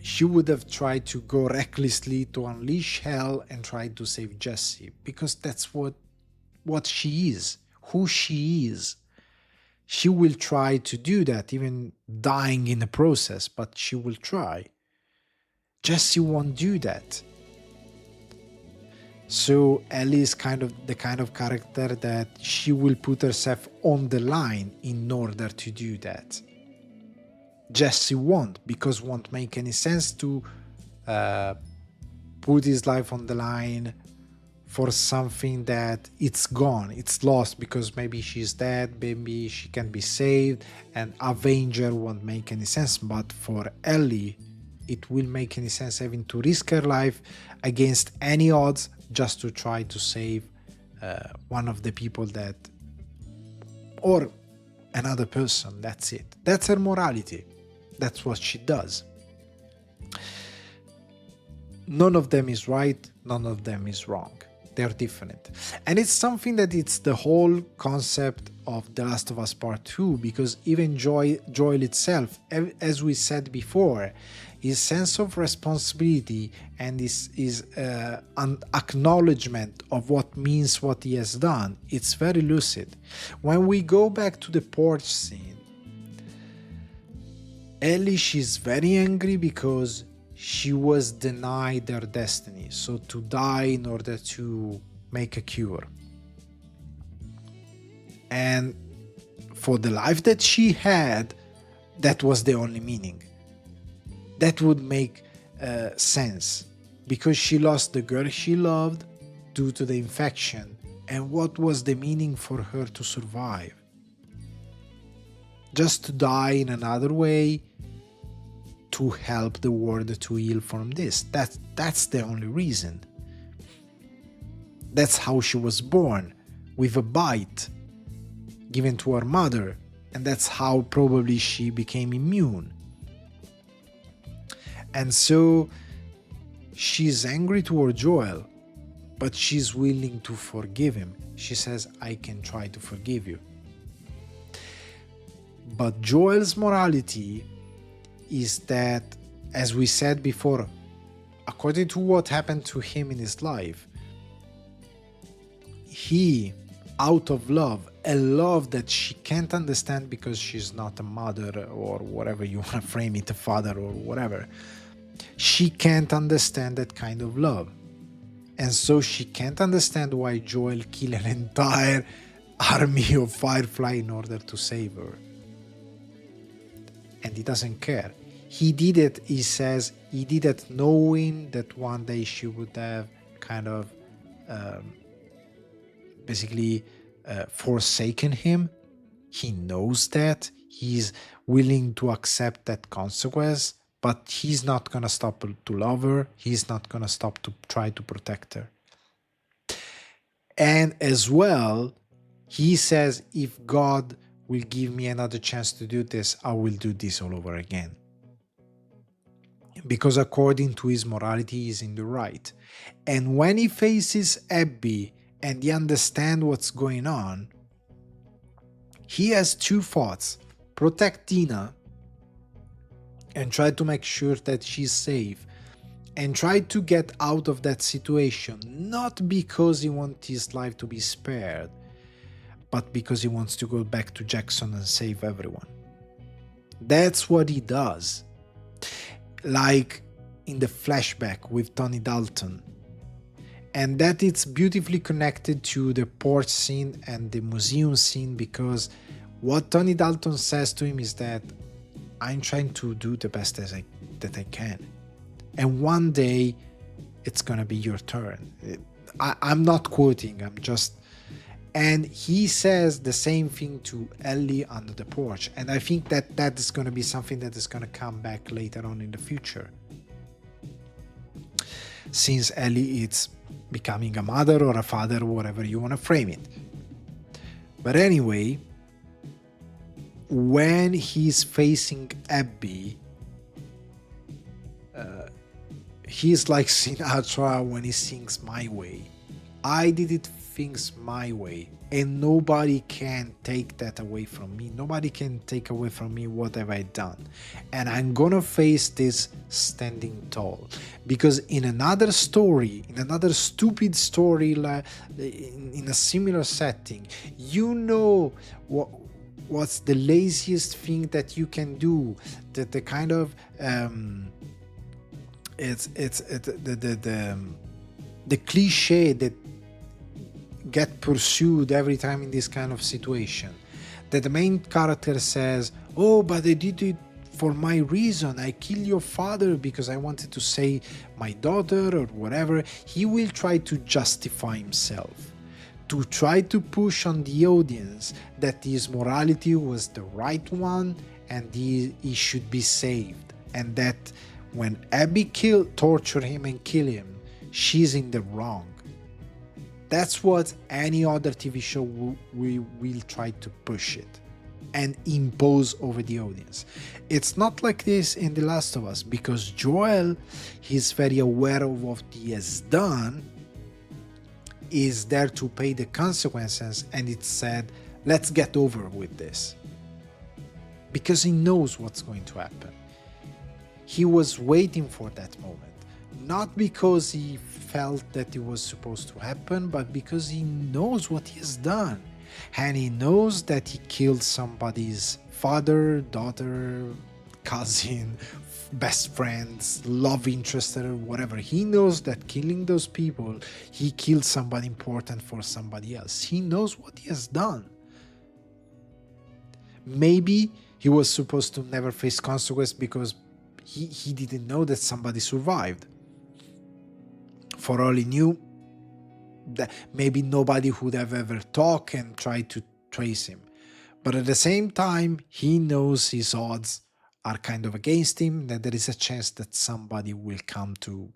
she would have tried to go recklessly to unleash hell and try to save Jesse, because that's what she is, who she is. She will try to do that, even dying in the process, but she will try. Jesse won't do that. So Ellie is the kind of character that she will put herself on the line in order to do that. Jesse won't, because won't make any sense to put his life on the line for something that it's gone, it's lost, because maybe she's dead, maybe she can be saved, and Avenger won't make any sense. But for Ellie, it will make any sense having to risk her life against any odds just to try to save one of the people that, or another person. That's it. That's her morality. That's what she does. None of them is right, none of them is wrong. They're different. And it's something that it's the whole concept of The Last of Us Part 2, because even Joel itself, as we said before, his sense of responsibility and his an acknowledgement of what means what he has done, it's very lucid. When we go back to the porch scene, Ellie, she's very angry because she was denied their destiny, so to die in order to make a cure. And for the life that she had, that was the only meaning. That would make sense, because she lost the girl she loved due to the infection. And what was the meaning for her to survive? Just to die in another way, to help the world to heal from this. That's the only reason. That's how she was born, with a bite given to her mother, and that's how probably she became immune. And so she's angry toward Joel, but she's willing to forgive him. She says, I can try to forgive you. But Joel's morality is that, as we said before, according to what happened to him in his life, he, out of love, a love that she can't understand because she's not a mother, or whatever you want to frame it, a father or whatever, she can't understand that kind of love. And so she can't understand why Joel killed an entire army of Firefly in order to save her. And he doesn't care. He did it, he says, he did it knowing that one day she would have kind of basically forsaken him. He knows that. He's willing to accept that consequence, but he's not gonna stop to love her. He's not gonna stop to try to protect her. And as well, he says, if God will give me another chance to do this, I will do this all over again. Because according to his morality, he's in the right. And when he faces Abby and he understands what's going on, he has two thoughts: protect Dina and try to make sure that she's safe, and try to get out of that situation, not because he wants his life to be spared, but because he wants to go back to Jackson and save everyone. That's what he does. Like in the flashback with Tony Dalton. And that it's beautifully connected to the porch scene and the museum scene, because what Tony Dalton says to him is that I'm trying to do the best that I can. And one day it's gonna be your turn. I'm not quoting, I'm just... And he says the same thing to Ellie under the porch. And I think that that is going to be something that is going to come back later on in the future. Since Ellie is becoming a mother or a father, whatever you want to frame it. But anyway, when he's facing Abby, he's like Sinatra when he sings My Way. I did it things my way, and nobody can take that away from me. Nobody can take away from me what have I done. And I'm gonna face this standing tall. Because in another story, in another stupid story, like in a similar setting, you know what's the laziest thing that you can do, that the kind of the cliche that get pursued every time in this kind of situation, that the main character says, oh, but I did it for my reason, I killed your father because I wanted to save my daughter or whatever. He will try to justify himself, to try to push on the audience that his morality was the right one and he should be saved, and that when Abby torture him and kill him, she's in the wrong. That's what any other TV show will try to push it and impose over the audience. It's not like this in The Last of Us, because Joel, he's very aware of what he has done, is there to pay the consequences, and it said, let's get over with this. Because he knows what's going to happen. He was waiting for that moment. Not because he felt that it was supposed to happen, but because he knows what he has done. And he knows that he killed somebody's father, daughter, cousin, best friends, love interest, or whatever. He knows that killing those people, he killed somebody important for somebody else. He knows what he has done. Maybe he was supposed to never face consequence because he didn't know that somebody survived. For all he knew, that maybe nobody would have ever talked and tried to trace him. But at the same time, he knows his odds are kind of against him, that there is a chance that somebody will come to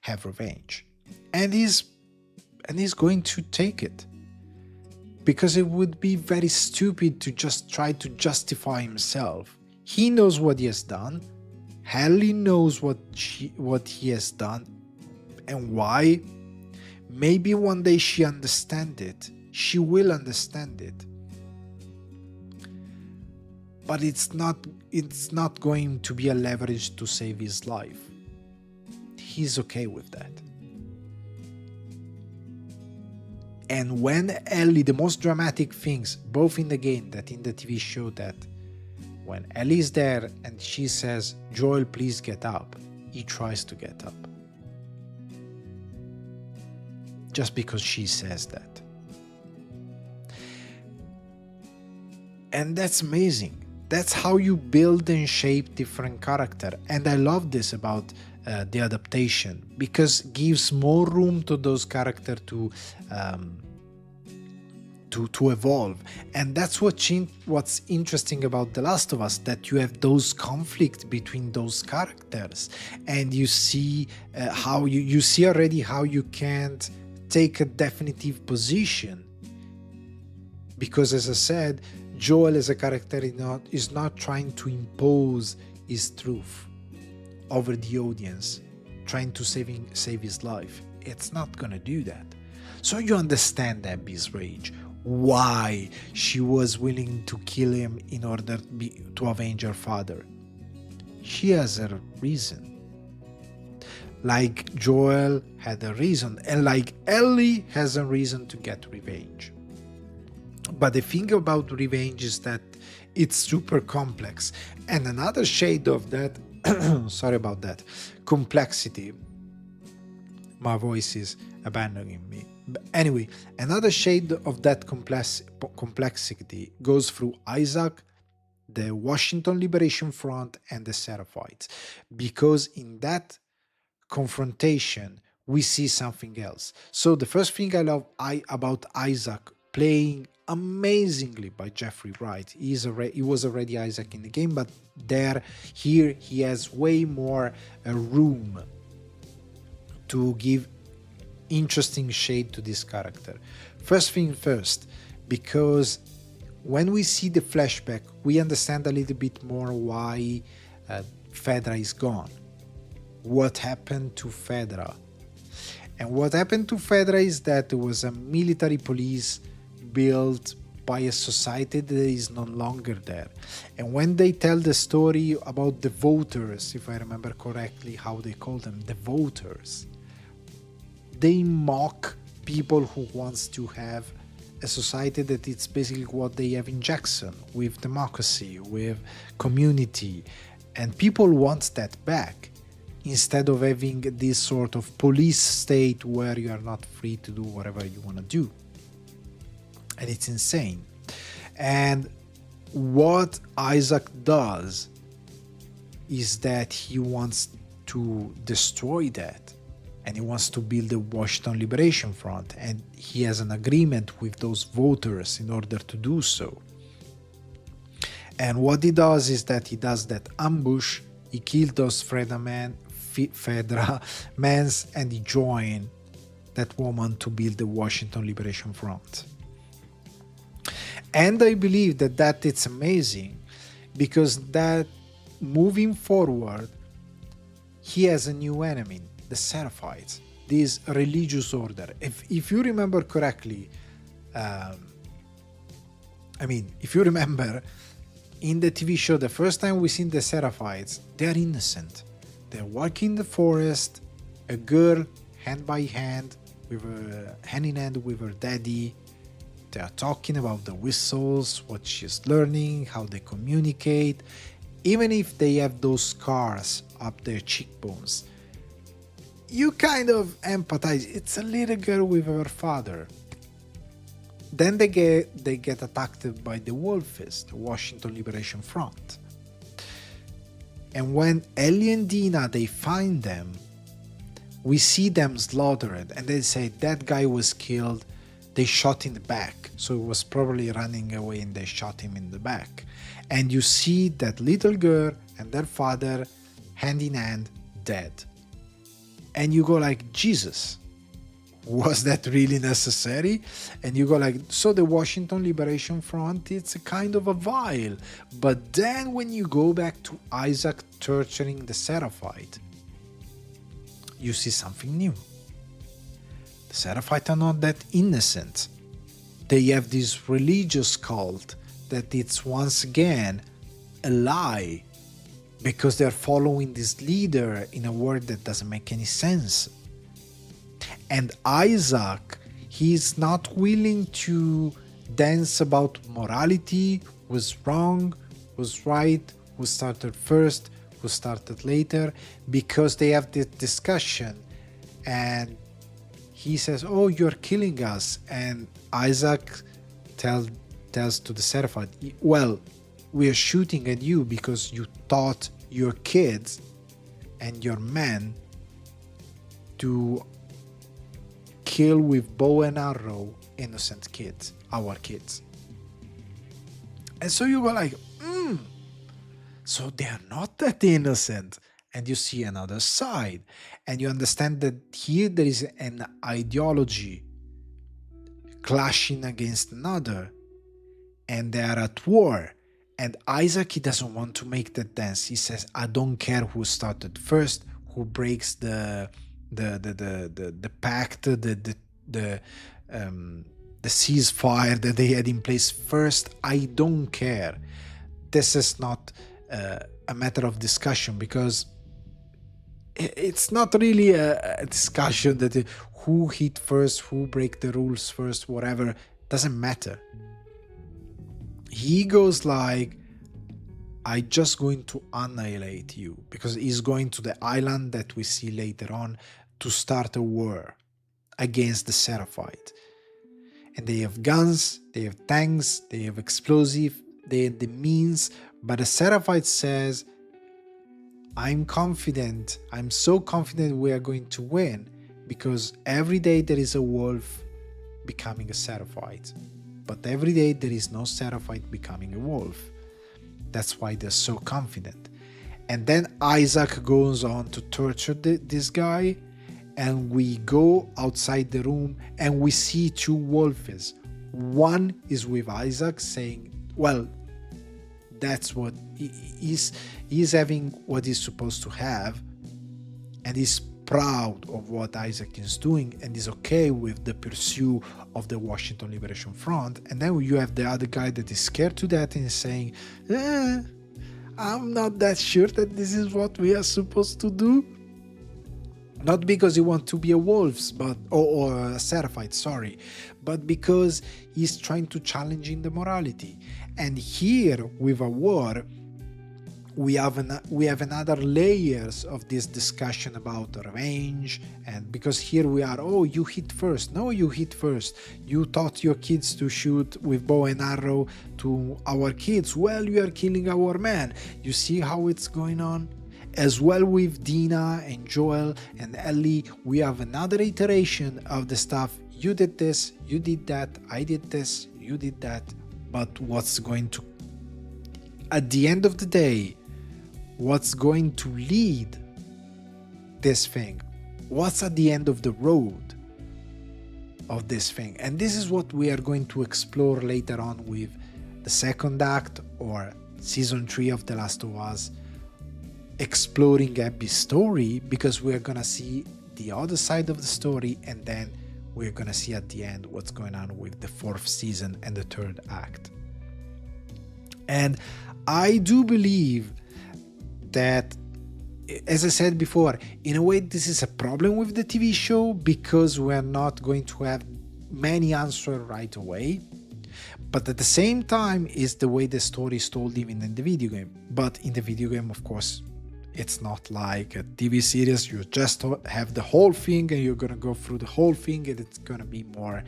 have revenge. And he's going to take it. Because it would be very stupid to just try to justify himself. He knows what he has done. Ellie knows what he has done and why. Maybe one day she understands it. She will understand it. But it's not going to be a leverage to save his life. He's okay with that. And when Ellie, the most dramatic things, both in the game that in the TV show, that when Ellie is there and she says, "Joel, please get up," he tries to get up. Just because she says that. And that's amazing. That's how you build and shape different character. And I love this about the adaptation, because it gives more room to those characters to evolve. And that's what's interesting about The Last of Us, that you have those conflicts between those characters, and you see how you see already how you can't take a definitive position, because, as I said, Joel as a character is not trying to impose his truth over the audience, trying to save his life. It's not gonna do that. So you understand Abby's rage, why she was willing to kill him in order to avenge her father. She has a reason. Like Joel had a reason, and like Ellie has a reason to get revenge. But the thing about revenge is that it's super complex. And another shade of that, sorry about that, complexity. My voice is abandoning me. But anyway, another shade of that complexity goes through Isaac, the Washington Liberation Front, and the Seraphites. Because in that confrontation, we see something else. So the first thing I love about Isaac, playing amazingly by Jeffrey Wright. He was already Isaac in the game, but here he has way more room to give interesting shade to this character. First thing first, because when we see the flashback, we understand a little bit more why Fedra is gone. What happened to Fedra? And what happened to Fedra is that there was a military police built by a society that is no longer there. And when they tell the story about the voters, if I remember correctly how they call them, the voters, they mock people who wants to have a society that it's basically what they have in Jackson, with democracy, with community, and people want that back, instead of having this sort of police state where you are not free to do whatever you want to do. And it's insane. And what Isaac does is that he wants to destroy that, and he wants to build the Washington Liberation Front, and he has an agreement with those voters in order to do so. And what he does is that he does that ambush, he killed those Fedra mans, and he joined that woman to build the Washington Liberation Front. And I believe that it's amazing, because that moving forward, he has a new enemy, the Seraphites, this religious order. If you remember correctly, if you remember in the TV show, the first time we seen the Seraphites, they are innocent. They're walking in the forest, a girl hand by hand, hand in hand with her daddy. They are talking about the whistles, what she's learning, how they communicate. even if they have those scars up their cheekbones, you kind of empathize. It's a little girl with her father. Then they get attacked by the Wolfists, the Washington Liberation Front. And when Ellie and Dina, they find them, we see them slaughtered, and they say that guy was killed. They shot in the back, so he was probably running away and they shot him in the back. And you see that little girl and their father hand in hand, dead. And you go like, Jesus, was that really necessary? And you go like, so the Washington Liberation Front, it's a kind of a vile. But then when you go back to Isaac torturing the Seraphite, you see something new. The Seraphite are not that innocent. They have this religious cult that it's once again a lie, because they're following this leader in a world that doesn't make any sense. And Isaac, he's not willing to dance about morality, who's wrong, who's right, who started first, who started later, because they have this discussion. And he says, oh, you're killing us. And Isaac tells to the Seraphite, well, we are shooting at you because you taught your kids and your men to kill with bow and arrow innocent kids, our kids. And so you go like, so they are not that innocent. And you see another side, and you understand that here there is an ideology clashing against another, and they are at war. And Isaac, he doesn't want to make that dance. He says, I don't care who started first, who breaks the pact, the ceasefire that they had in place first. I don't care. This is not a matter of discussion, because it's not really a discussion that who hit first, who break the rules first, whatever, doesn't matter. He goes like, I just going to annihilate you, because he's going to the island that we see later on to start a war against the Seraphite. And they have guns, they have tanks, they have explosive, they have the means, but the Seraphite says, I'm confident, I'm so confident we are going to win, because every day there is a wolf becoming a Seraphite. But every day there is no Seraphite becoming a wolf. That's why they're so confident. And then Isaac goes on to torture this guy, and we go outside the room and we see two wolves. One is with Isaac saying, well, that's what he's having what he's supposed to have, and he's proud of what Isaac is doing and is okay with the pursuit of the Washington Liberation Front. And then you have the other guy that is scared to death and is saying, I'm not that sure that this is what we are supposed to do. Not because he wants to be a wolf, but or a Seraphite, sorry, but because he's trying to challenge in the morality. And here, with a war, we have another layers of this discussion about revenge. And because here we are, oh, you hit first. No, you hit first. You taught your kids to shoot with bow and arrow to our kids. Well, you are killing our men. You see how it's going on? As well with Dina and Joel and Ellie, we have another iteration of the stuff. You did this, you did that, I did this, you did that. But what's going to, at the end of the day, what's going to lead this thing? What's at the end of the road of this thing? And this is what we are going to explore later on with the second act, or season 3 of The Last of Us, exploring Abby's story, because we're gonna see the other side of the story, and then we're gonna see at the end what's going on with the 4th season and the 3rd act. And I do believe that, as I said before, in a way this is a problem with the TV show, because we're not going to have many answers right away. But at the same time is the way the story is told even in the video game. But in the video game, of course, it's not like a TV series. You just have the whole thing and you're gonna go through the whole thing, and it's gonna be more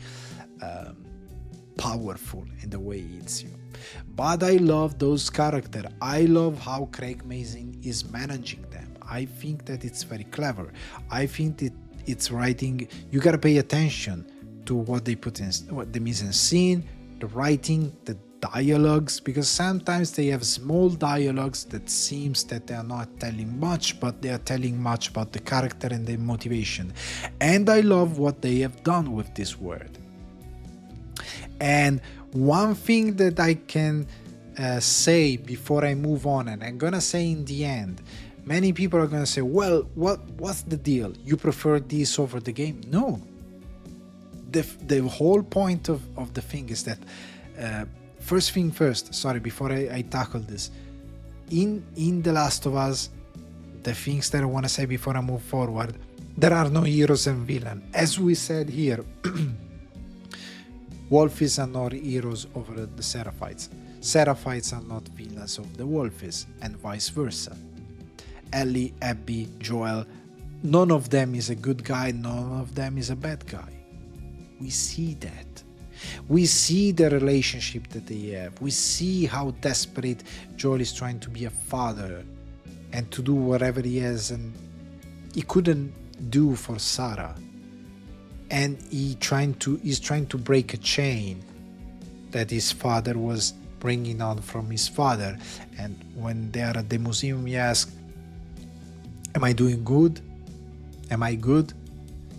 powerful in the way it's you. But I love those characters. I love how Craig Mazin is managing them. I think that it's very clever. I think that it's writing. You gotta pay attention to what they put in, what the mise en scene, the writing, the dialogues, because sometimes they have small dialogues that seems that they are not telling much, but they are telling much about the character and the motivation. And I love what they have done with this word. And one thing that I can say before I move on, and I'm gonna say in the end, many people are gonna say, well, what's the deal? You prefer this over the game? No. The whole point of the thing is that first thing first, sorry, before I tackle this, in The Last of Us, the things that I want to say before I move forward, there are no heroes and villains. As we said here, Wolfies are not heroes over the Seraphites. Seraphites are not villains of the Wolfies, and vice versa. Ellie, Abby, Joel, none of them is a good guy, none of them is a bad guy. We see that. We see the relationship that they have. We see how desperate Joel is trying to be a father and to do whatever he has and he couldn't do for Sarah. And he's trying to break a chain that his father was bringing on from his father. And when they are at the museum, he asks, am I doing good? Am I good?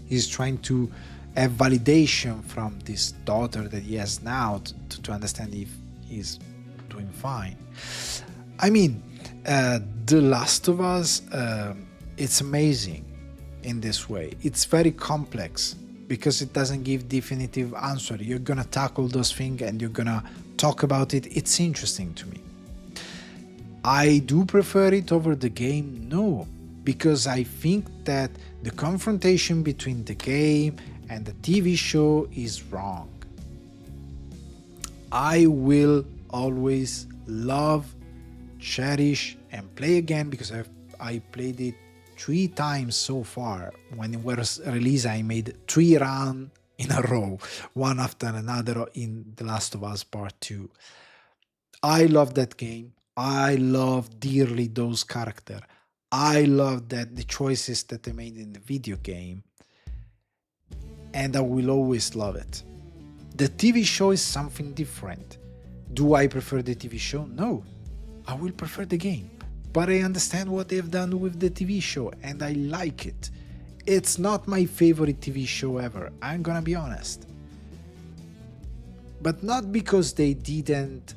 He's trying to have validation from this daughter that he has now to understand if he's doing fine. I mean, The Last of Us, it's amazing in this way. It's very complex because it doesn't give definitive answer. You're gonna tackle those things and you're gonna talk about it. It's interesting to me. I do prefer it over the game? No, because I think that the confrontation between the game and the TV show is wrong. I will always love, cherish, and play again because I played it 3 times so far. When it was released, I made 3 runs in a row, one after another in The Last of Us Part 2. I love that game. I love dearly those characters. I love that the choices that they made in the video game, and I will always love it. The TV show is something different. Do I prefer the TV show? No, I will prefer the game. But I understand what they've done with the TV show and I like it. It's not my favorite TV show ever, I'm gonna be honest. But not because they didn't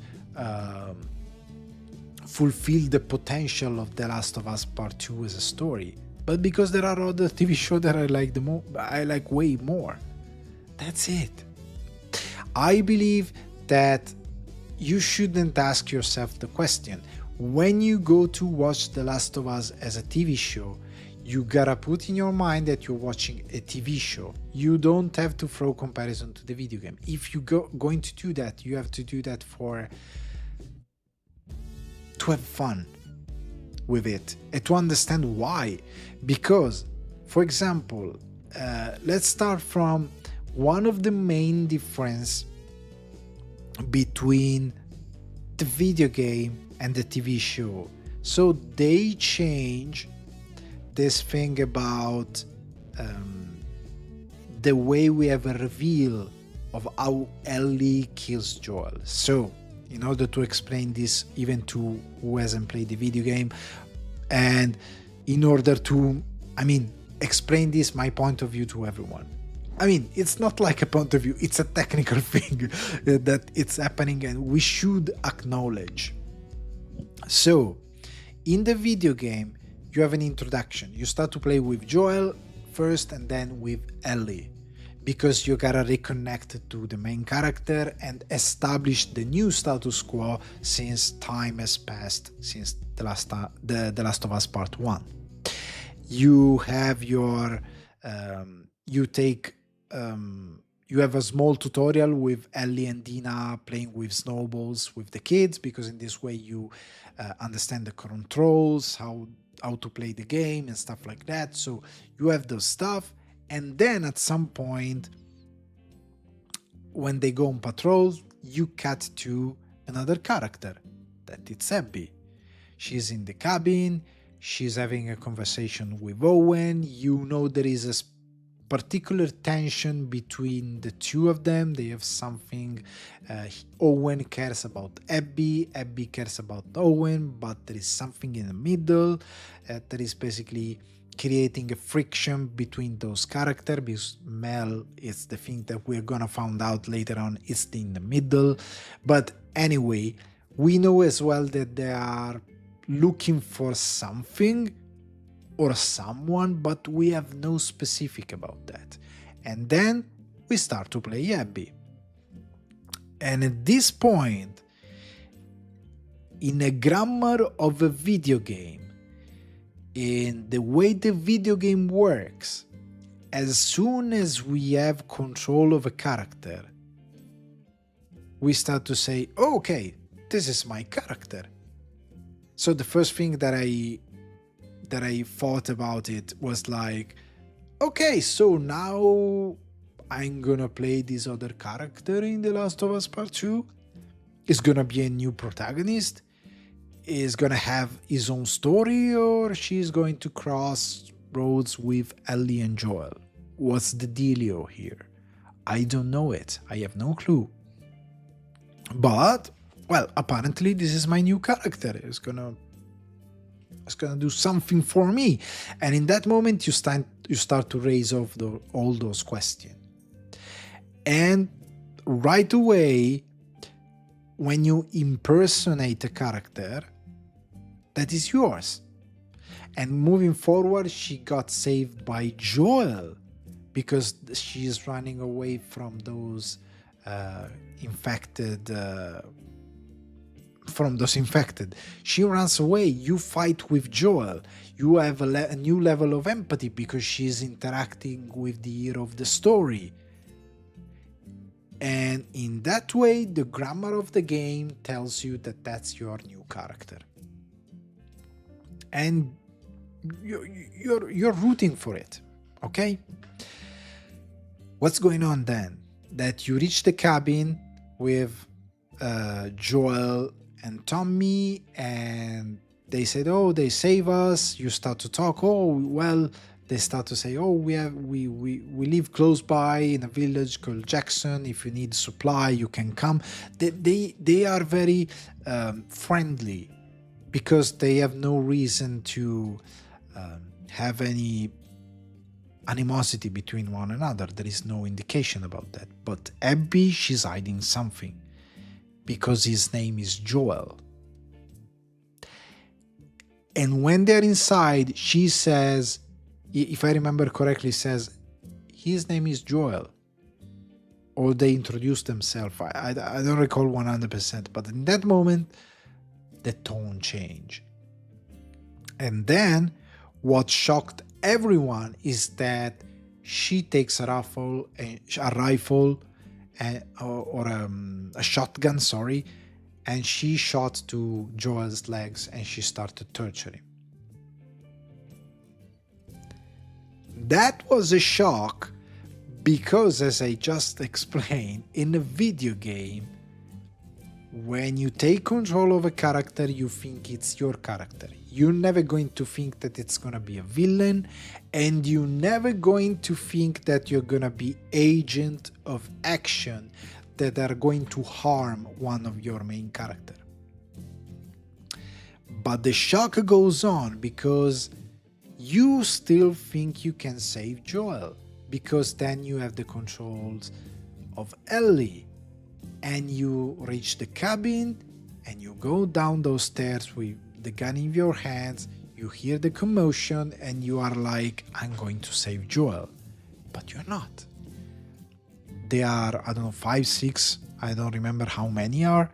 fulfill the potential of The Last of Us Part 2 as a story, but because there are other TV shows that I like way more. That's it. I believe that you shouldn't ask yourself the question, when you go to watch The Last of Us as a TV show, you gotta put in your mind that you're watching a TV show. You don't have to throw comparison to the video game. If you're going to do that, you have to do that to have fun with it and to understand why. Because, for example, let's start from one of the main difference between the video game and the TV show. So they change this thing about the way we have a reveal of how Ellie kills Joel. So in order to explain this even to who hasn't played the video game, and in order to, explain this my point of view to everyone. It's not like a point of view, it's a technical thing that it's happening and we should acknowledge. So, in the video game, you have an introduction. You start to play with Joel first and then with Ellie, because you gotta reconnect to the main character and establish the new status quo since time has passed since The Last of Us Part 1. You have your, you take you have a small tutorial with Ellie and Dina playing with snowballs with the kids, because in this way you understand the controls, how to play the game and stuff like that. So you have those stuff, and then at some point when they go on patrol, you cut to another character, that it's Abby. She's in the cabin, she's having a conversation with Owen. You know there is a particular tension between the two of them. They have something. Owen cares about Abby, Abby cares about Owen, but there is something in the middle that is basically creating a friction between those characters, because Mel is the thing that we're gonna find out later on is in the middle. But anyway, we know as well that they are looking for something or someone, but we have no specific about that. And then we start to play Abby. And at this point, in a grammar of a video game, in the way the video game works, as soon as we have control of a character, we start to say, oh, okay, this is my character. So the first thing that I thought about it was like, okay, so now I'm gonna play this other character in The Last of Us Part 2. It's gonna be a new protagonist. Is gonna have his own story, or she's going to cross roads with Ellie and Joel. What's the dealio here? I don't know it. I have no clue. But, well, apparently this is my new character. It's gonna do something for me. And in that moment you start to raise off all those questions. And right away, when you impersonate a character, that is yours. And moving forward, she got saved by Joel because she's running away from those infected. She runs away. You fight with Joel. You have a new level of empathy because she's interacting with the hero of the story. And in that way, the grammar of the game tells you that that's your new character. And you're rooting for it, okay? What's going on then? That you reach the cabin with Joel and Tommy, and they said, oh, they save us. You start to talk. Oh, well, they start to say, oh, we live close by in a village called Jackson. If you need supply, you can come. They are very friendly, because they have no reason to have any animosity between one another. There is no indication about that. But Abby, she's hiding something, because his name is Joel. And when they're inside, she says, if I remember correctly, says, his name is Joel. Or they introduce themselves. I don't recall 100%, but in that moment, the tone changed. And then what shocked everyone is that she takes a rifle or a shotgun, and she shot to Joel's legs and she started torturing him. That was a shock because, as I just explained, in a video game, when you take control of a character, you think it's your character. You're never going to think that it's going to be a villain, and you're never going to think that you're going to be agent of action that are going to harm one of your main character. But the shock goes on because you still think you can save Joel, because then you have the controls of Ellie. And you reach the cabin and you go down those stairs with the gun in your hands, you hear the commotion and you are like, I'm going to save Joel. But you're not. They are, I don't know, 5, 6, I don't remember how many are.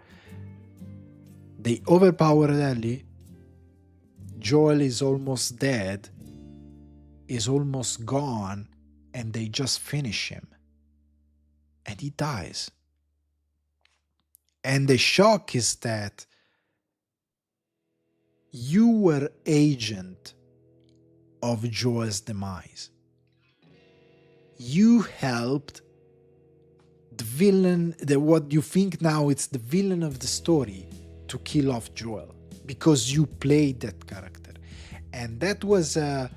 They overpower Ellie. Joel is almost dead, is almost gone, and they just finish him. and he dies. And the shock is that you were agent of Joel's demise. You helped the villain, what you think now it's the villain of the story, to kill off Joel because you played that character. And that was a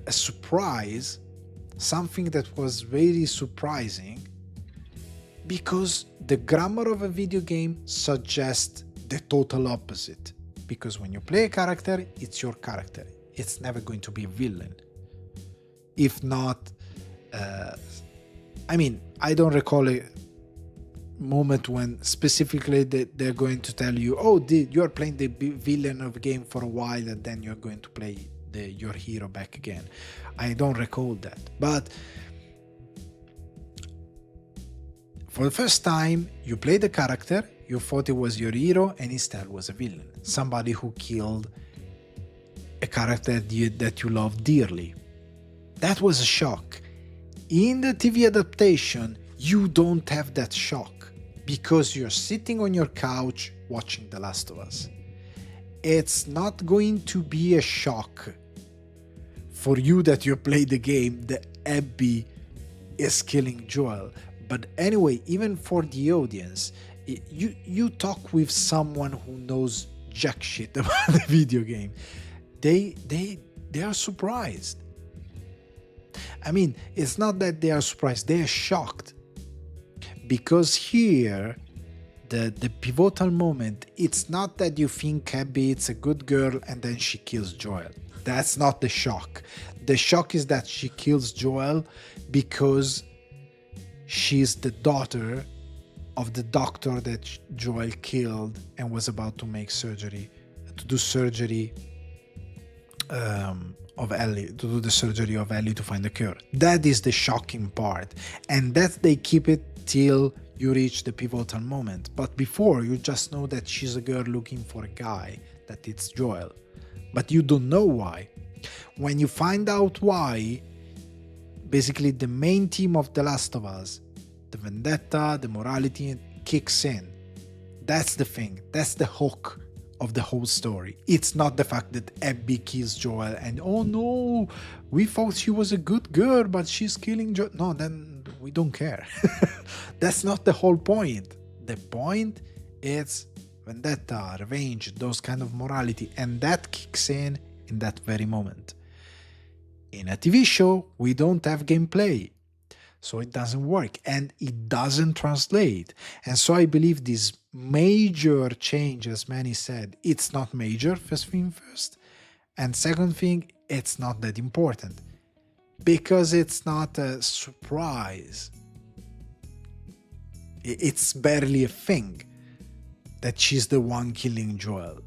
surprise, something that was very surprising, because the grammar of a video game suggests the total opposite. Because when you play a character, it's your character. It's never going to be a villain. If not, I don't recall a moment when specifically they're going to tell you, oh, you're playing the villain of the game for a while and then you're going to play your hero back again. I don't recall that. But for the first time, you played the character, you thought it was your hero, and instead was a villain. Somebody who killed a character that you love dearly. That was a shock. In the TV adaptation, you don't have that shock because you're sitting on your couch watching The Last of Us. It's not going to be a shock for you that you play the game that Abby is killing Joel. But anyway, even for the audience, you talk with someone who knows jack shit about the video game. They are surprised. I mean, it's not that they are surprised, they are shocked. Because here, the pivotal moment, it's not that you think Abby is a good girl and then she kills Joel. That's not the shock. The shock is that she kills Joel because she's the daughter of the doctor that Joel killed and was about to do surgery of Ellie, to do the surgery of Ellie to find the cure. That is the shocking part, and that they keep it till you reach the pivotal moment. But before, you just know that she's a girl looking for a guy, that it's Joel, but you don't know why. When you find out why, basically the main theme of The Last of Us, the vendetta, the morality, kicks in. That's the thing. That's the hook of the whole story. It's not the fact that Abby kills Joel and, oh no, we thought she was a good girl, but she's killing Joel. No, then we don't care. That's not the whole point. The point is vendetta, revenge, those kind of morality, and that kicks in that very moment. In a TV show, we don't have gameplay, so it doesn't work and it doesn't translate. And so I believe this major change, as many said, it's not major, first thing first, and second thing, it's not that important because it's not a surprise. It's barely a thing that she's the one killing Joel.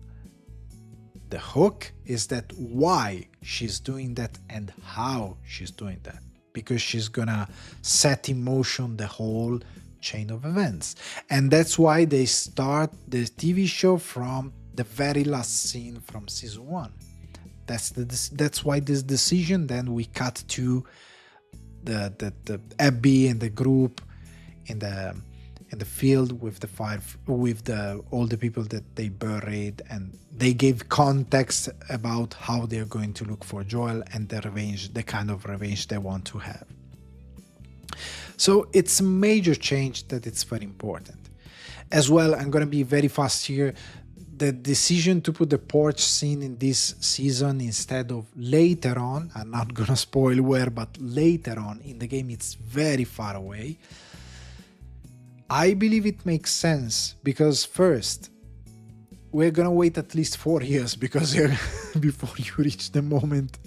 The hook is that why she's doing that and how she's doing that, because she's gonna set in motion the whole chain of events. And that's why they start the TV show from the very last scene from season 1. That's why this decision. Then we cut to the Abby and the group in the field with all the people that they buried, and they gave context about how they're going to look for Joel and the kind of revenge they want to have. So it's a major change that it's very important. As well, I'm going to be very fast here. The decision to put the porch scene in this season instead of later on, I'm not going to spoil where, but later on in the game, it's very far away. I believe it makes sense because first, we're gonna wait at least 4 years because before you reach the moment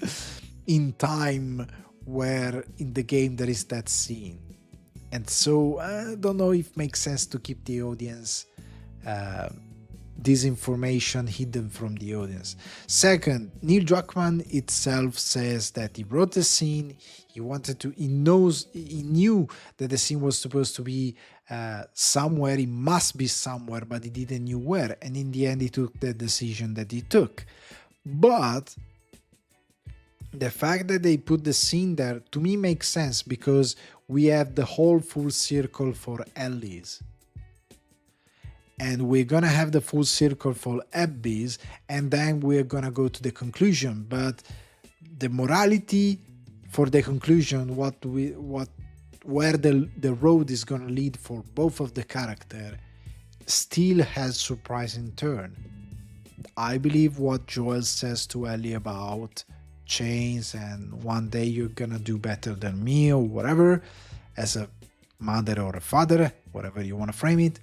in time where in the game there is that scene. And so I don't know if it makes sense to keep the audience this information hidden from the audience. Second, Neil Druckmann itself says that he wrote the scene, he knew that the scene was supposed to be somewhere, it must be somewhere, but he didn't know where, and in the end he took the decision that he took. But the fact that they put the scene there to me makes sense because we have the whole full circle for Ellie's. And we're gonna have the full circle for Abby's, and then we're gonna go to the conclusion. But the morality for the conclusion, where the road is gonna lead for both of the character, still has surprising turn. I believe what Joel says to Ellie about chains and one day you're gonna do better than me or whatever, as a mother or a father, whatever you want to frame it,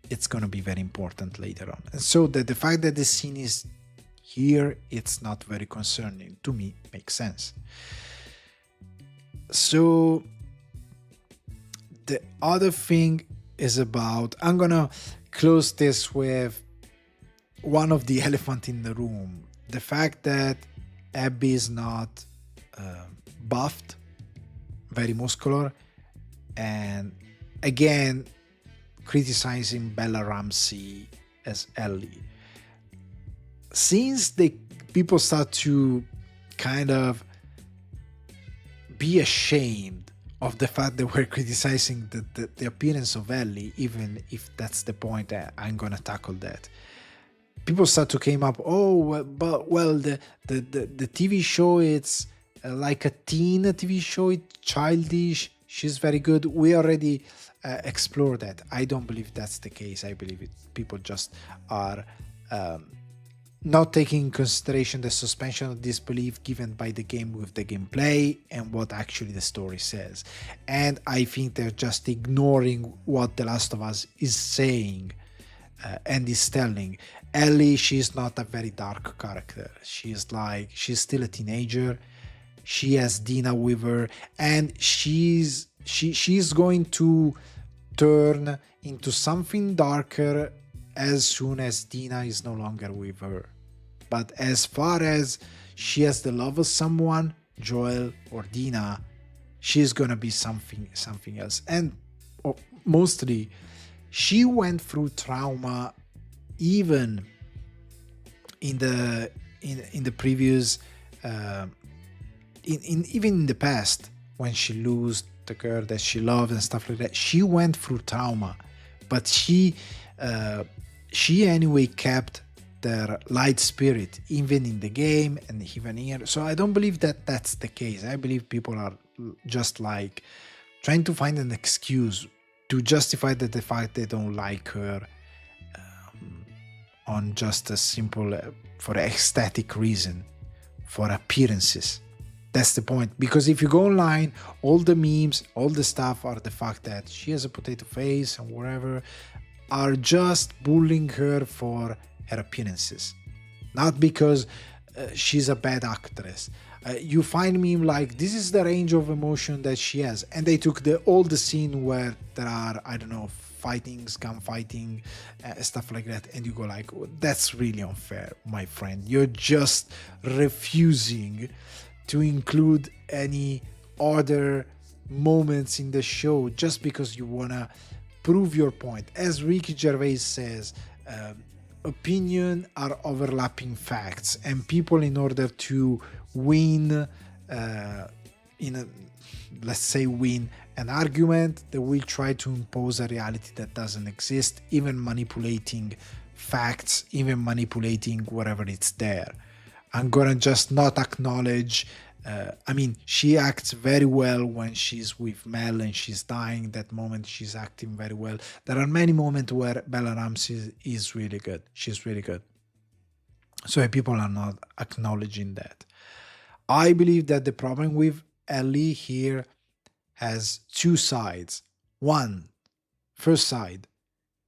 it's gonna be very important later on. And so the fact that the scene is here, it's not very concerning to me, makes sense. So the other thing is about, I'm gonna close this with one of the elephant in the room, the fact that Abby is not buffed, very muscular, and again criticizing Bella Ramsey as Ellie. Since people start to kind of be ashamed of the fact that we're criticizing the appearance of Ellie, even if that's the point, I'm gonna tackle that. People start to came up, the TV show, it's like a teen TV show, it's childish, she's very good. We already explored that. I don't believe that's the case. I believe people just are not taking in consideration the suspension of disbelief given by the game with the gameplay and what actually the story says. And I think they're just ignoring what The Last of Us is saying and is telling. Ellie, she's not a very dark character. She's still a teenager. She has Dina with her, and she's going to turn into something darker as soon as Dina is no longer with her. But as far as she has the love of someone, Joel or Dina, she's gonna be something else. And mostly, she went through trauma even in the previous even in the past, when she lost the girl that she loved and stuff like that. She went through trauma, but she anyway kept their light spirit even in the game and even here. So I don't believe that that's the case. I believe people are just like trying to find an excuse to justify the fact they don't like her on just a simple for aesthetic reason, for appearances. That's the point. Because if you go online, all the memes, all the stuff are the fact that she has a potato face and whatever, are just bullying her for her appearances, not because she's a bad actress. You find meme like, this is the range of emotion that she has, and they took all the scene where there are, I don't know, fightings, gunfighting, stuff like that, and you go like, oh, that's really unfair, my friend. You're just refusing to include any other moments in the show just because you wanna prove your point. As Ricky Gervais says, opinion are overlapping facts, and people, in order to win win an argument, they will try to impose a reality that doesn't exist, even manipulating facts, even manipulating whatever it's there. I'm gonna just not acknowledge. She acts very well when she's with Mel and she's dying. That moment, she's acting very well. There are many moments where Bella Ramsey is really good. She's really good. So people are not acknowledging that. I believe that the problem with Ellie here has two sides. First side,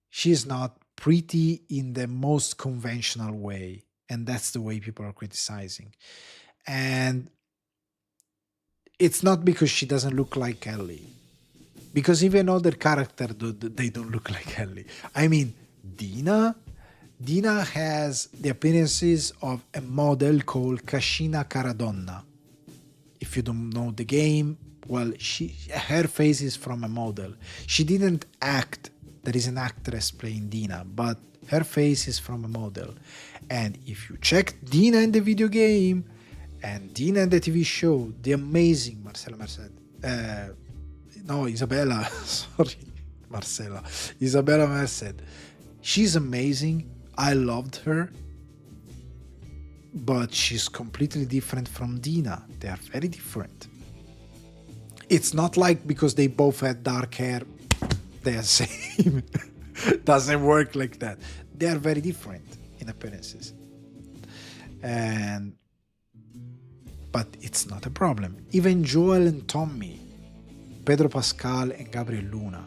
she's not pretty in the most conventional way, and that's the way people are criticizing. And it's not because she doesn't look like Ellie, because even other characters, they don't look like Ellie. I mean, Dina has the appearances of a model called Kashina Caradonna. If you don't know the game, well, her face is from a model. She didn't act. There is an actress playing Dina, but her face is from a model. And if you check Dina in the video game and Dina in the TV show, the amazing Marcella Merced, no, Isabella, sorry, Marcella, Isabella Merced. She's amazing. I loved her, but she's completely different from Dina. They are very different. It's not like because they both had dark hair, they are same. Doesn't work like that. They are very different in appearances. But it's not a problem. Even Joel and Tommy, Pedro Pascal and Gabriel Luna,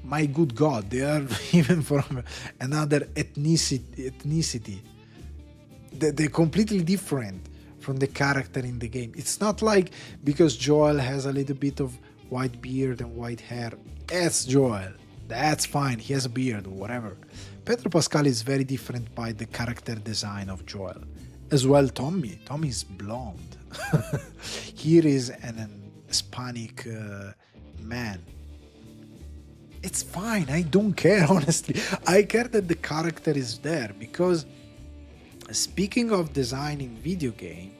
my good God, they are even from another ethnicity. They're completely different from the character in the game. It's not like because Joel has a little bit of white beard and white hair, that's Joel. That's fine. He has a beard or whatever. Pedro Pascal is very different by the character design of Joel. As well, Tommy. Tommy is blonde. Here is an Hispanic man. It's fine. I don't care, honestly. I care that the character is there because speaking of design in video game,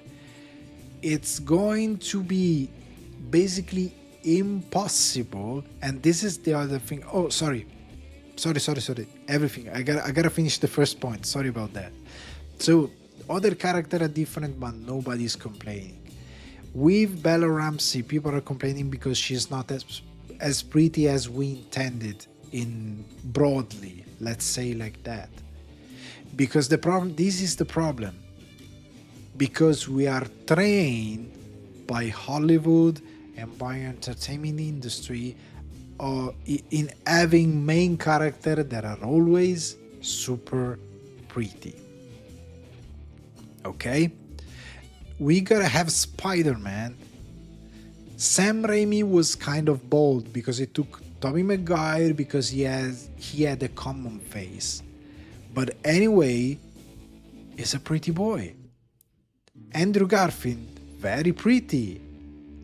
it's going to be basically impossible. And this is the other thing. Oh, sorry. Everything. I gotta finish the first point. Sorry about that. So other characters are different, but nobody's complaining. With Bella Ramsey, people are complaining because she's not as pretty as we intended in broadly, let's say like that. Because this is the problem. Because we are trained by Hollywood and by entertainment industry in having main characters that are always super pretty. Okay? We gotta have Spider-Man. Sam Raimi was kind of bold because it took Tobey Maguire because he had a common face. But anyway, he's a pretty boy. Andrew Garfield, very pretty.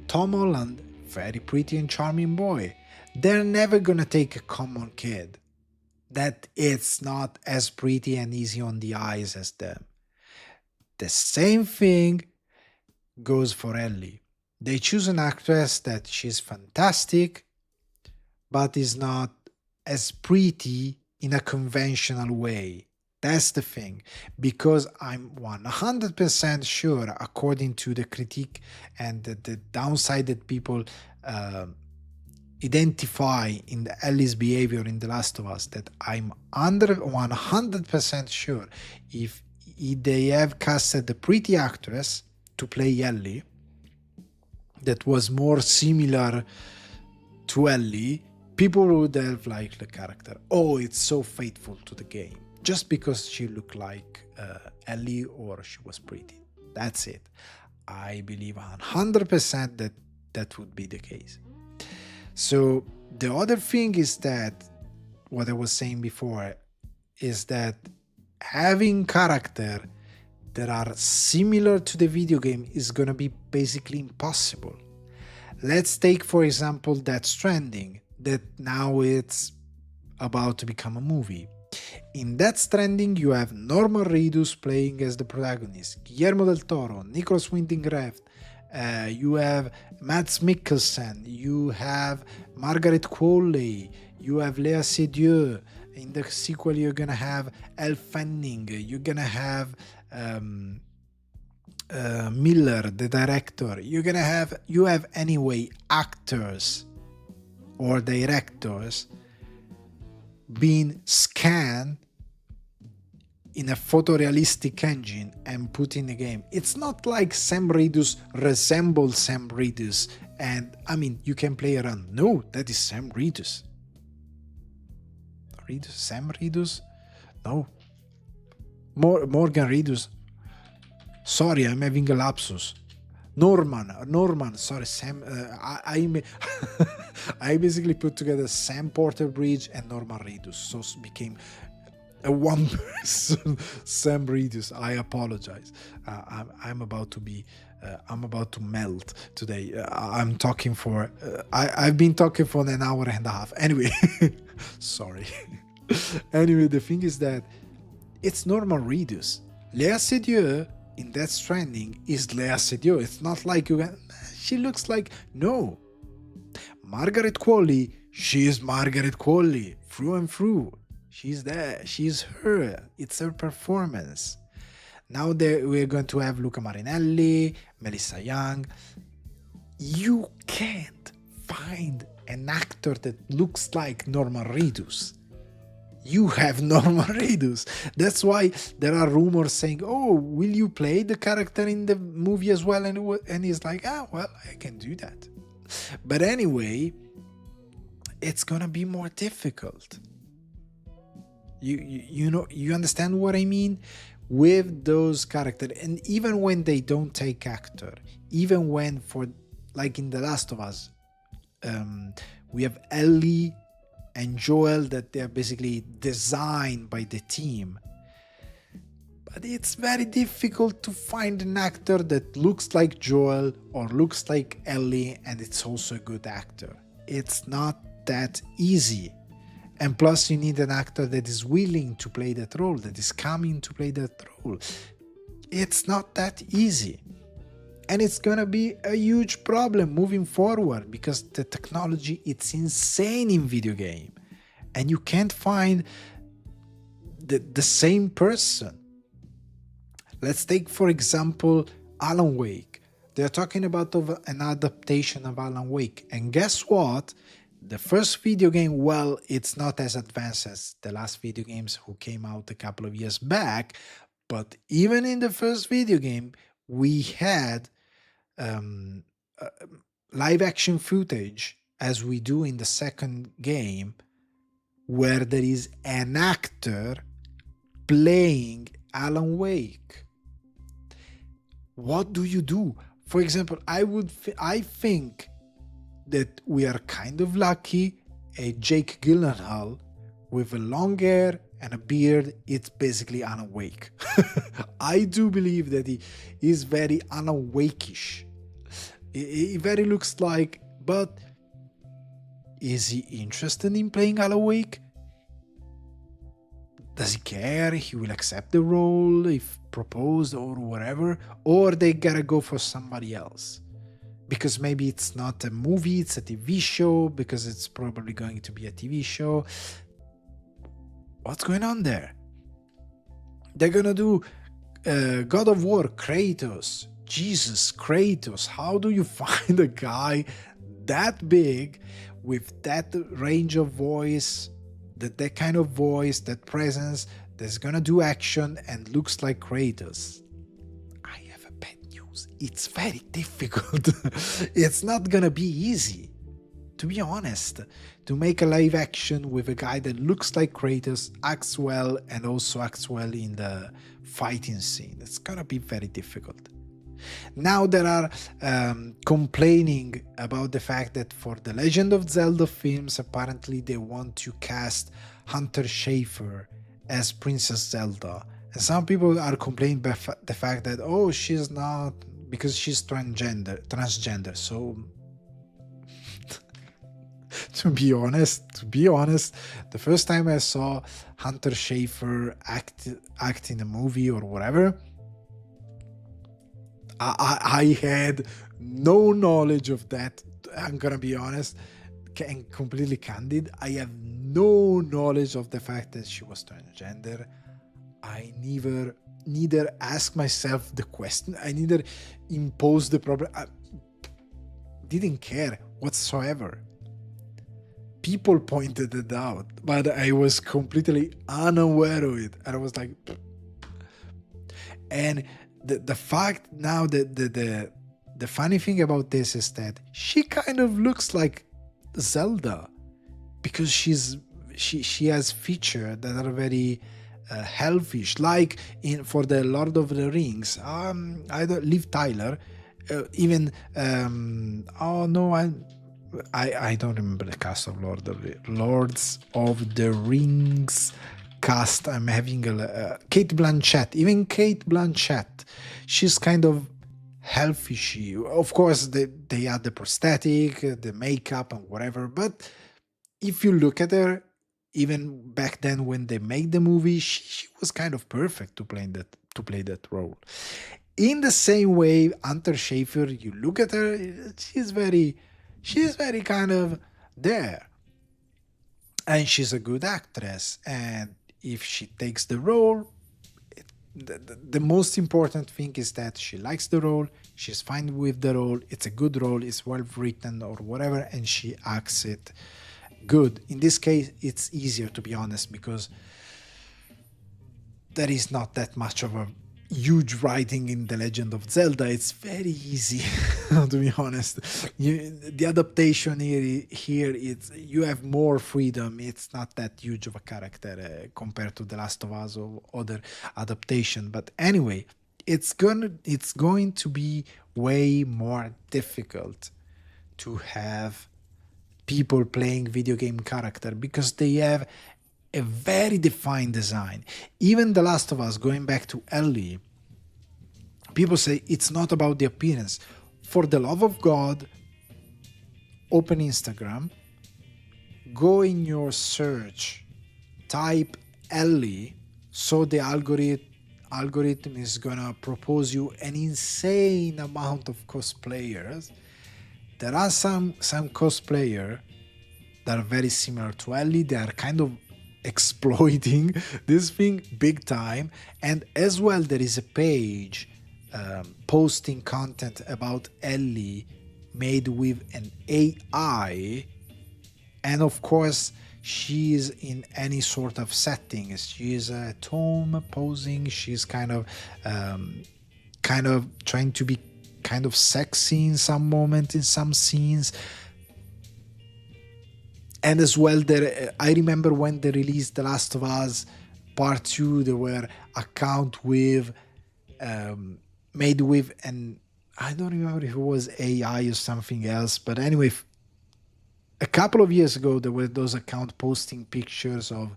Tom Holland, very pretty and charming boy. They're never gonna take a common kid that it's not as pretty and easy on the eyes as them. The same thing goes for Ellie. They choose an actress that she's fantastic, but is not as pretty in a conventional way. That's the thing. Because I'm 100% sure, according to the critique and the downside that people identify in Ellie's behavior in The Last of Us, that I'm 100% sure if they have casted a pretty actress to play Ellie that was more similar to Ellie, people would have liked the character. Oh, it's so faithful to the game. Just because she looked like Ellie or she was pretty. That's it. I believe 100% that would be the case. So the other thing is that, what I was saying before, is that having character that are similar to the video game is gonna be basically impossible. Let's take, for example, Death Stranding, that now it's about to become a movie. In Death Stranding, you have Norman Reedus playing as the protagonist, Guillermo del Toro, Nicholas Winding Refn, you have Mads Mikkelsen, you have Margaret Qualley, you have Lea Seydoux. In the sequel, you're gonna have Elle Fanning, you're gonna have Miller, the director. You have anyway actors or directors being scanned in a photorealistic engine and put in the game. It's not like Sam Reedus resembles Sam Reedus and you can play around. No, that is Sam Reedus. Sam Reedus? No. Morgan Reedus. Sorry, I'm having a lapsus. Norman. Sorry, Sam. I basically put together Sam Porter Bridge and Norman Reedus, so it became a one person Sam Reedus. I apologize. I'm about to melt today. I'm talking for. I've been talking for an hour and a half. Anyway, sorry. Anyway, the thing is that it's Norman Reedus. Lea Seydoux in Death Stranding is Lea Seydoux. It's not like she looks like, no. Margaret Qualley, she's Margaret Qualley through and through. She's there. She's her. It's her performance. Now we're going to have Luca Marinelli, Melissa Young. You can't find an actor that looks like Norman Reedus. You have Norman Reedus. That's why there are rumors saying, "Oh, will you play the character in the movie as well?" And he's like, "Ah, well, I can do that." But anyway, it's gonna be more difficult. You know, you understand what I mean with those characters. And even when they don't take actor, even when, for like in The Last of Us, we have Ellie and Joel that they're basically designed by the team. But it's very difficult to find an actor that looks like Joel or looks like Ellie and it's also a good actor. It's not that easy. And plus you need an actor that is willing to play that role, that is coming to play that role. It's not that easy. And it's gonna be a huge problem moving forward because the technology, it's insane in video game. And you can't find the same person. Let's take, for example, Alan Wake. They're talking about an adaptation of Alan Wake. And guess what? The first video game, well, it's not as advanced as the last video games who came out a couple of years back. But even in the first video game, we had live action footage as we do in the second game, where there is an actor playing Alan Wake. What do you do? For example, I think that we are kind of lucky. A Jake Gyllenhaal with a long hair and a beard, it's basically Alan Wake. I do believe that he is very Alan Wake-ish. He very looks like, but is he interested in playing Alan Wake? Does he care? He will accept the role if proposed or whatever? Or they gotta go for somebody else? Because maybe it's not a movie, it's a TV show, because it's probably going to be a TV show. What's going on there? They're gonna do God of War, Kratos. Jesus, Kratos. How do you find a guy that big with that range of voice, that kind of voice, that presence, that's gonna do action and looks like Kratos? I have a bad news. It's very difficult. It's not gonna be easy, to be honest, to make a live action with a guy that looks like Kratos, acts well, and also acts well in the fighting scene. It's gonna be very difficult. Now there are complaining about the fact that for the Legend of Zelda films, apparently they want to cast Hunter Schafer as Princess Zelda. And some people are complaining about the fact that, oh, she's not, because she's transgender. So to be honest, the first time I saw Hunter Schafer act in a movie or whatever, I had no knowledge of that. I'm gonna be honest and completely candid. I have no knowledge of the fact that she was transgender. I neither asked myself the question. I neither imposed the problem. I didn't care whatsoever. People pointed it out, but I was completely unaware of it. And I was like, and the fact now that the funny thing about this is that she kind of looks like Zelda because she has features that are very elfish, like for the Lord of the Rings. I don't Liv Tyler, even oh no, I don't remember the cast of Lords of the Rings cast. I'm having Kate Blanchett. Even Kate Blanchett, she's kind of elfishy. Of course, they add the prosthetic, the makeup, and whatever. But if you look at her, even back then when they made the movie, she was kind of perfect to play that role. In the same way, Hunter Schafer, you look at her, she's very kind of there, and she's a good actress. And if she takes the role, the most important thing is that she likes the role, she's fine with the role, it's a good role, it's well written or whatever, and she acts it good. In this case, it's easier, to be honest, because there is not that much of a huge writing in The Legend of Zelda. It's very easy, to be honest. The adaptation here, it's, you have more freedom. It's not that huge of a character compared to The Last of Us or other adaptation. But anyway, it's going to be way more difficult to have people playing video game character because they have a very defined design. Even The Last of Us, going back to Ellie, people say it's not about the appearance. For the love of God, open Instagram, go in your search, type Ellie, so the algorithm is gonna propose you an insane amount of cosplayers. There are some cosplayer that are very similar to Ellie. They are kind of exploiting this thing big time. And as well, there is a page posting content about Ellie made with an AI. And of course, she's in any sort of setting. She's at home posing. She's kind of trying to be kind of sexy in some moment, in some scenes. And as well, there, I remember when they released The Last of Us Part 2, there were account with made with an, I don't remember if it was AI or something else, but anyway, a couple of years ago there were those accounts posting pictures of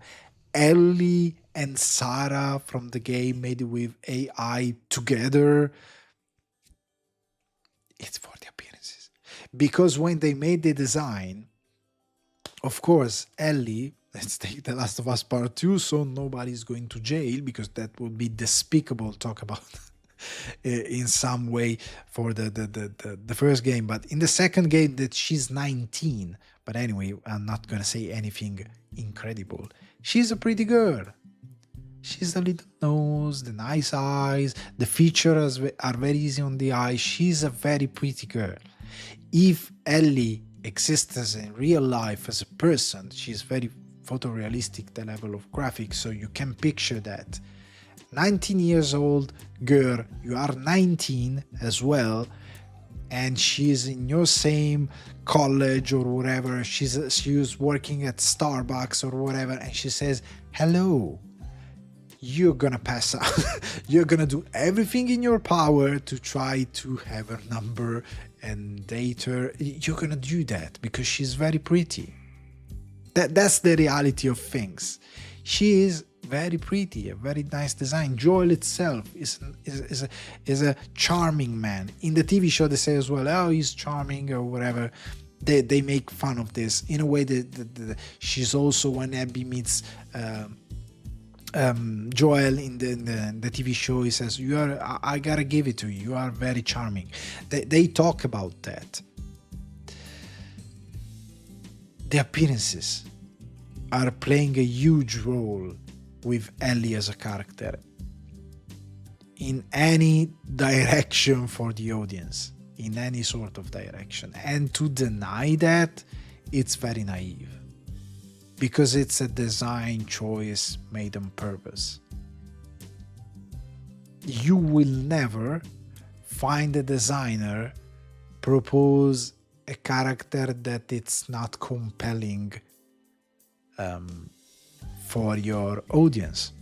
Ellie and Sarah from the game made with AI together. It's for the appearances. Because when they made the design, of course, Ellie, let's take The Last of Us Part 2, so nobody's going to jail, because that would be despicable talk about in some way for the first game. But in the second game, that she's 19. But anyway, I'm not going to say anything incredible. She's a pretty girl. She's a little nose, the nice eyes, the features are very easy on the eye. She's a very pretty girl. If Ellie exists in real life as a person, she's very photorealistic, the level of graphics, so you can picture that. 19 years old girl, you are 19 as well, and she's in your same college or whatever. She was working at Starbucks or whatever, and she says, hello. You're gonna pass out. You're gonna do everything in your power to try to have her number and date her. You're gonna do that because she's very pretty. That's the reality of things. She is very pretty, a very nice design. Joel itself is a charming man. In the TV show, they say as well, oh, he's charming or whatever. They make fun of this in a way that she's also, when Abby meets Joel in the TV show, he says, I gotta give it to you, you are very charming. They talk about that. The appearances are playing a huge role with Ellie as a character in any direction for the audience, in any sort of direction. And to deny that, it's very naive, because it's a design choice made on purpose. You will never find a designer propose a character that it's not compelling for your audience.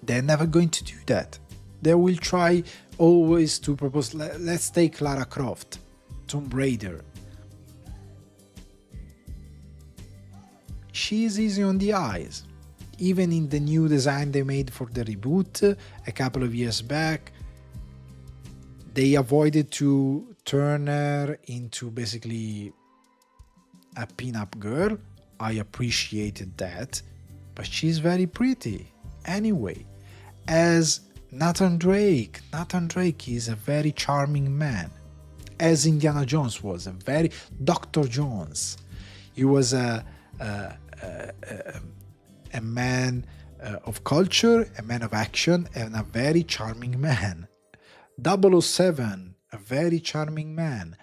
They're never going to do that. They will try always to propose, let's take Lara Croft, Tomb Raider. She is easy on the eyes. Even in the new design they made for the reboot a couple of years back, they avoided to turn her into basically a pin-up girl. I appreciated that, but she's very pretty anyway. As Nathan Drake is a very charming man. as Indiana Jones was a very Dr. Jones. He was a man of culture, a man of action, and a very charming man. 007, a very charming man.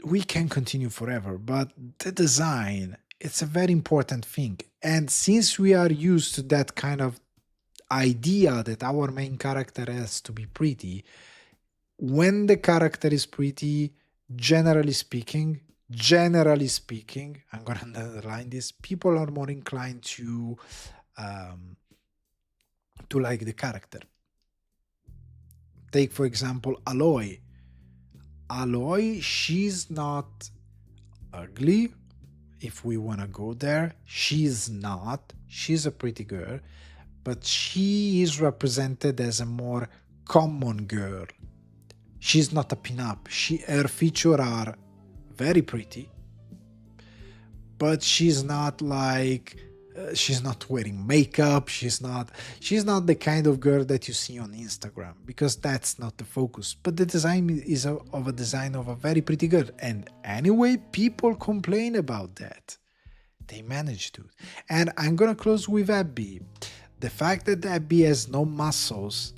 We can continue forever, but the design, it's a very important thing. And since we are used to that kind of idea that our main character has to be pretty, when the character is pretty, generally speaking, I'm going to underline this, people are more inclined um, to like the character. Take, for example, Aloy. Aloy, she's not ugly, if we want to go there. She's not. She's a pretty girl, but she is represented as a more common girl. She's not a pin-up. Her features are very pretty, but she's not like she's not wearing makeup. She's not the kind of girl that you see on Instagram, because that's not the focus. But the design is of a design of a very pretty girl, and anyway, people complain about that. They managed to. And I'm gonna close with Abby. The fact that Abby has no muscles,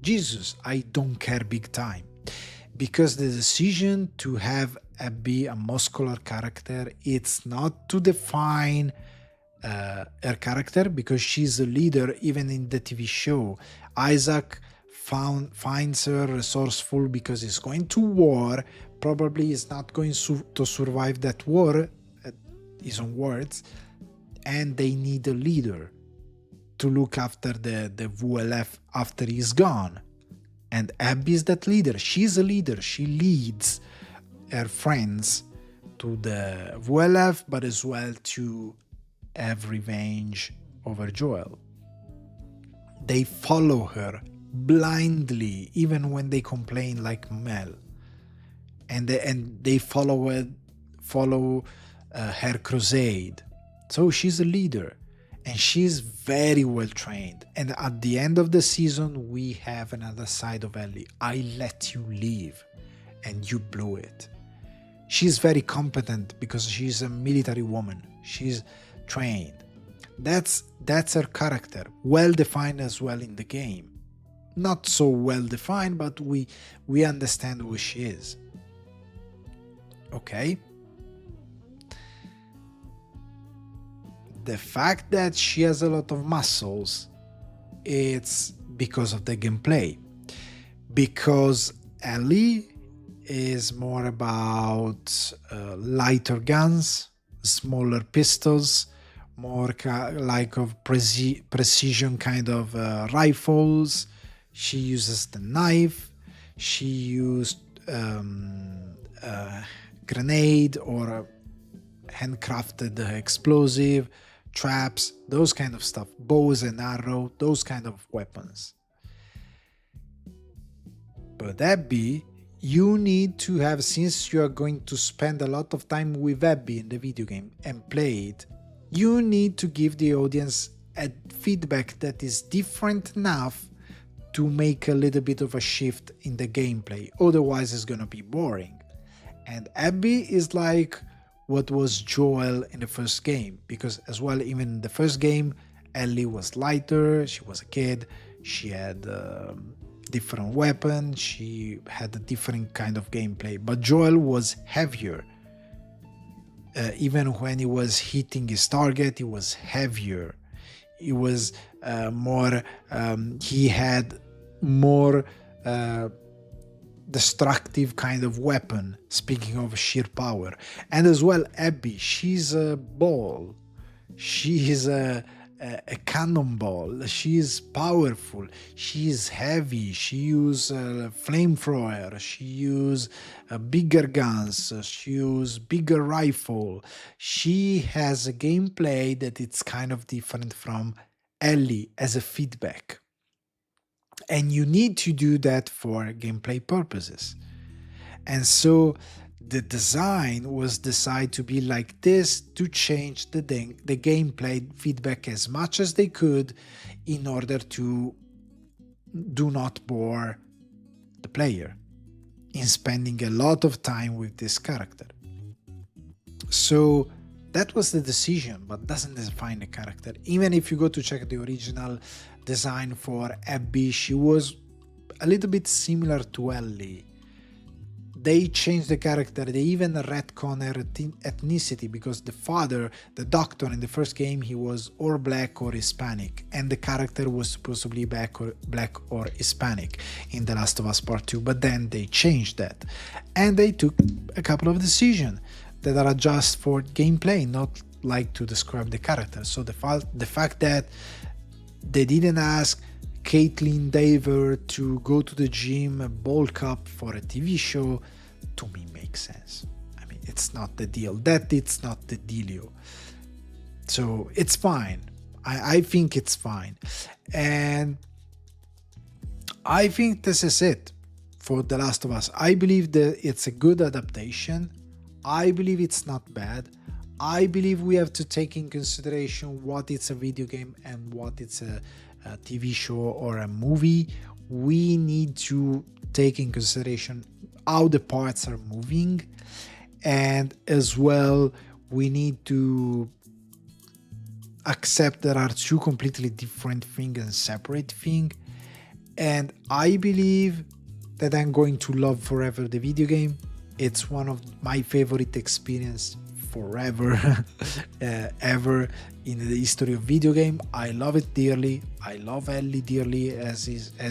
Jesus, I don't care big time. Because the decision to have Abby a muscular character, it's not to define her character, because she's a leader. Even in the TV show, Isaac finds her resourceful because he's going to war. Probably he's not going to survive that war, his own words, and they need a leader to look after the VLF after he's gone. And Abby is that leader. She's a leader. She leads her friends to the VLF, but as well to have revenge over Joel. They follow her blindly, even when they complain, like Mel, and they follow her crusade. So she's a leader, and she's very well trained. And at the end of the season, we have another side of Ellie. I let you leave, and you blew it. She's very competent because she's a military woman. She's trained. That's her character, well defined as well in the game. Not so well defined, but we understand who she is. Okay. The fact that she has a lot of muscles, it's because of the gameplay. Because Ellie is more about lighter guns, smaller pistols, more like of precision kind of rifles. She uses the knife. She used a grenade or a handcrafted explosive, traps, those kind of stuff, bows and arrow, those kind of weapons. But Abby, you need to have, since you are going to spend a lot of time with Abby in the video game and play it, you need to give the audience a feedback that is different enough to make a little bit of a shift in the gameplay. Otherwise, it's gonna be boring. And Abby is like what was Joel in the first game, because as well, even in the first game, Ellie was lighter, she was a kid, she had different weapons, she had a different kind of gameplay, but Joel was heavier. Even when he was hitting his target, he was heavier. He was more, he had more destructive kind of weapon, speaking of sheer power. And as well, Abby, she's a ball. She is a cannonball. She is powerful. She is heavy. She uses flamethrower. She uses bigger guns. She uses bigger rifle. She has a gameplay that it's kind of different from Ellie as a feedback. And you need to do that for gameplay purposes. And so the design was decided to be like this to change the gameplay feedback as much as they could in order to do not bore the player. in spending a lot of time with this character. So that was the decision, but doesn't define the character. Even if you go to check the original design for Abby, she was a little bit similar to Ellie. They changed the character, they even retcon her ethnicity, because the father, the doctor in the first game, he was or black or Hispanic, and the character was supposed to be black or Hispanic in The Last of Us Part 2, but then they changed that. And they took a couple of decisions that are just for gameplay, not like to describe the character. So the fact that they didn't ask Caitlin Dever to go to the gym, bulk up for a TV show, to me makes sense. I mean, it's not the deal. That it's not the dealio. So it's fine. I think it's fine. And I think this is it for The Last of Us. I believe that it's a good adaptation. I believe it's not bad. I believe we have to take in consideration what it's a video game and what it's a TV show or a movie. We need to take in consideration how the parts are moving, and as well we need to accept there are two completely different things and separate things. And I believe that I'm going to love forever the video game. It's one of my favorite experience forever ever in the history of video game. I love it dearly. I love Ellie dearly as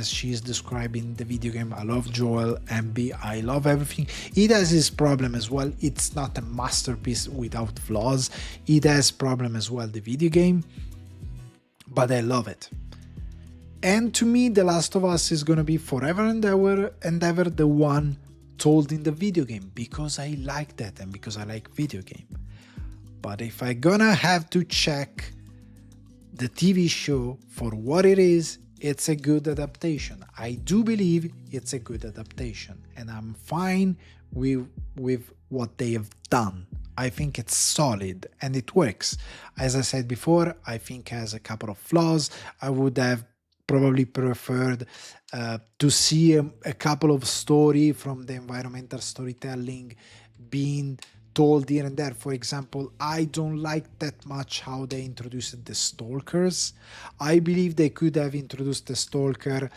she is described in the video game. I love Joel, Abby. I love everything. It has its problem as well. It's not a masterpiece without flaws. It has problem as well, the video game, but I love it. And to me, The Last of Us is gonna be forever and ever the one told in the video game, because I like that and because I like video game. But if I gonna have to check the TV show for what it is, it's a good adaptation. I do believe it's a good adaptation, and I'm fine with what they have done. I think it's solid and it works. As I said before, I think it has a couple of flaws. I would have probably preferred to see a couple of story from the environmental storytelling being told here and there. For example, I don't like that much how they introduced the stalkers. I believe they could have introduced the stalker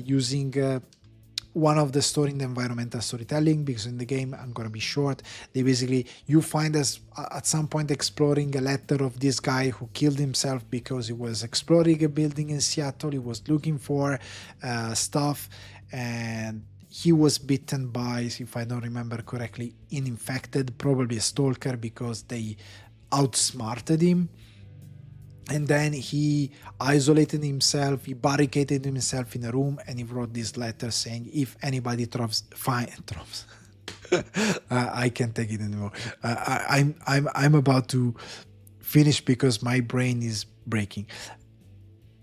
using one of the story in the environmental storytelling, because in the game, I'm gonna be short, they basically, you find us at some point exploring a letter of this guy who killed himself because he was exploring a building in Seattle. He was looking for stuff, and he was bitten by, if I don't remember correctly, an infected, probably a stalker, because they outsmarted him. And then he isolated himself, he barricaded himself in a room, and he wrote this letter saying, if anybody drops, I can't take it anymore. I'm about to finish because my brain is breaking.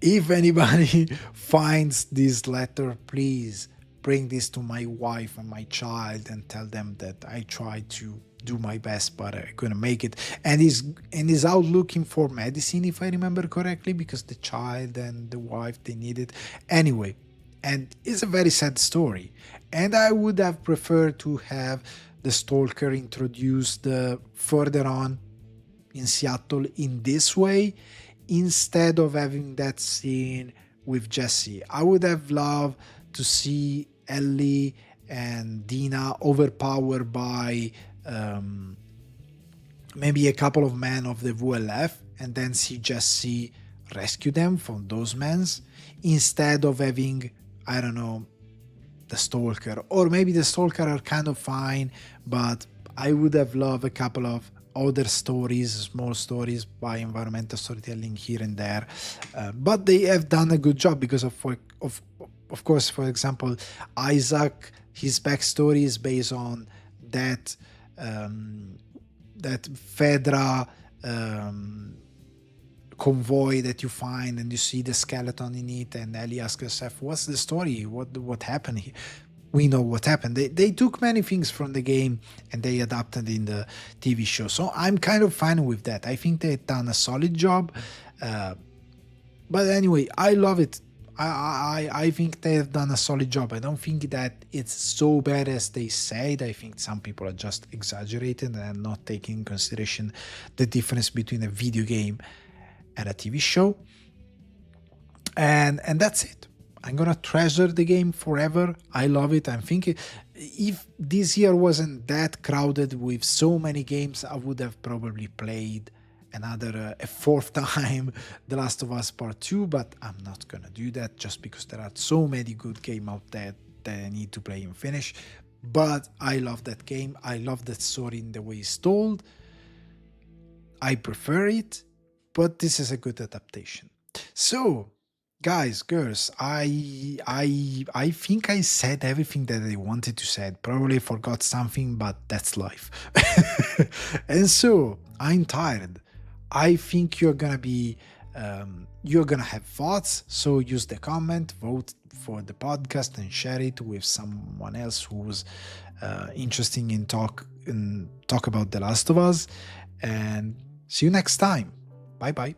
If anybody finds this letter, please bring this to my wife and my child and tell them that I tried to do my best, but I couldn't make it. And he's out looking for medicine, if I remember correctly, because the child and the wife, they need it anyway. And it's a very sad story, and I would have preferred to have the stalker introduced further on in Seattle in this way, instead of having that scene with Jesse. I would have loved to see Ellie and Dina overpowered by maybe a couple of men of the VLF, and then see Jesse rescue them from those men, instead of having, I don't know, the stalker. Or maybe the stalker are kind of fine, but I would have loved a couple of other stories, small stories by environmental storytelling here and there. But they have done a good job, because of course, for example, Isaac, his backstory is based on that Fedra convoy that you find, and you see the skeleton in it, and Ellie asks herself, what's the story? What happened here? We know what happened. They took many things from the game and they adapted in the TV show. So I'm kind of fine with that. I think they've done a solid job. But anyway, I love it. I think they've done a solid job. I don't think that it's so bad as they said. I think some people are just exaggerating and not taking in consideration the difference between a video game and a TV show. And that's it. I'm gonna treasure the game forever. I love it. I'm thinking if this year wasn't that crowded with so many games, I would have probably played another a fourth time The Last of Us Part 2, but I'm not gonna do that just because there are so many good games out there that I need to play and finish. But I love that game. I love that story in the way it's told. I prefer it, but this is a good adaptation. So, guys, girls, I think I said everything that I wanted to say. Probably forgot something, but that's life. And so I'm tired. I think you're gonna have thoughts. So use the comment, vote for the podcast, and share it with someone else who's interested in talk about The Last of Us. And see you next time. Bye bye.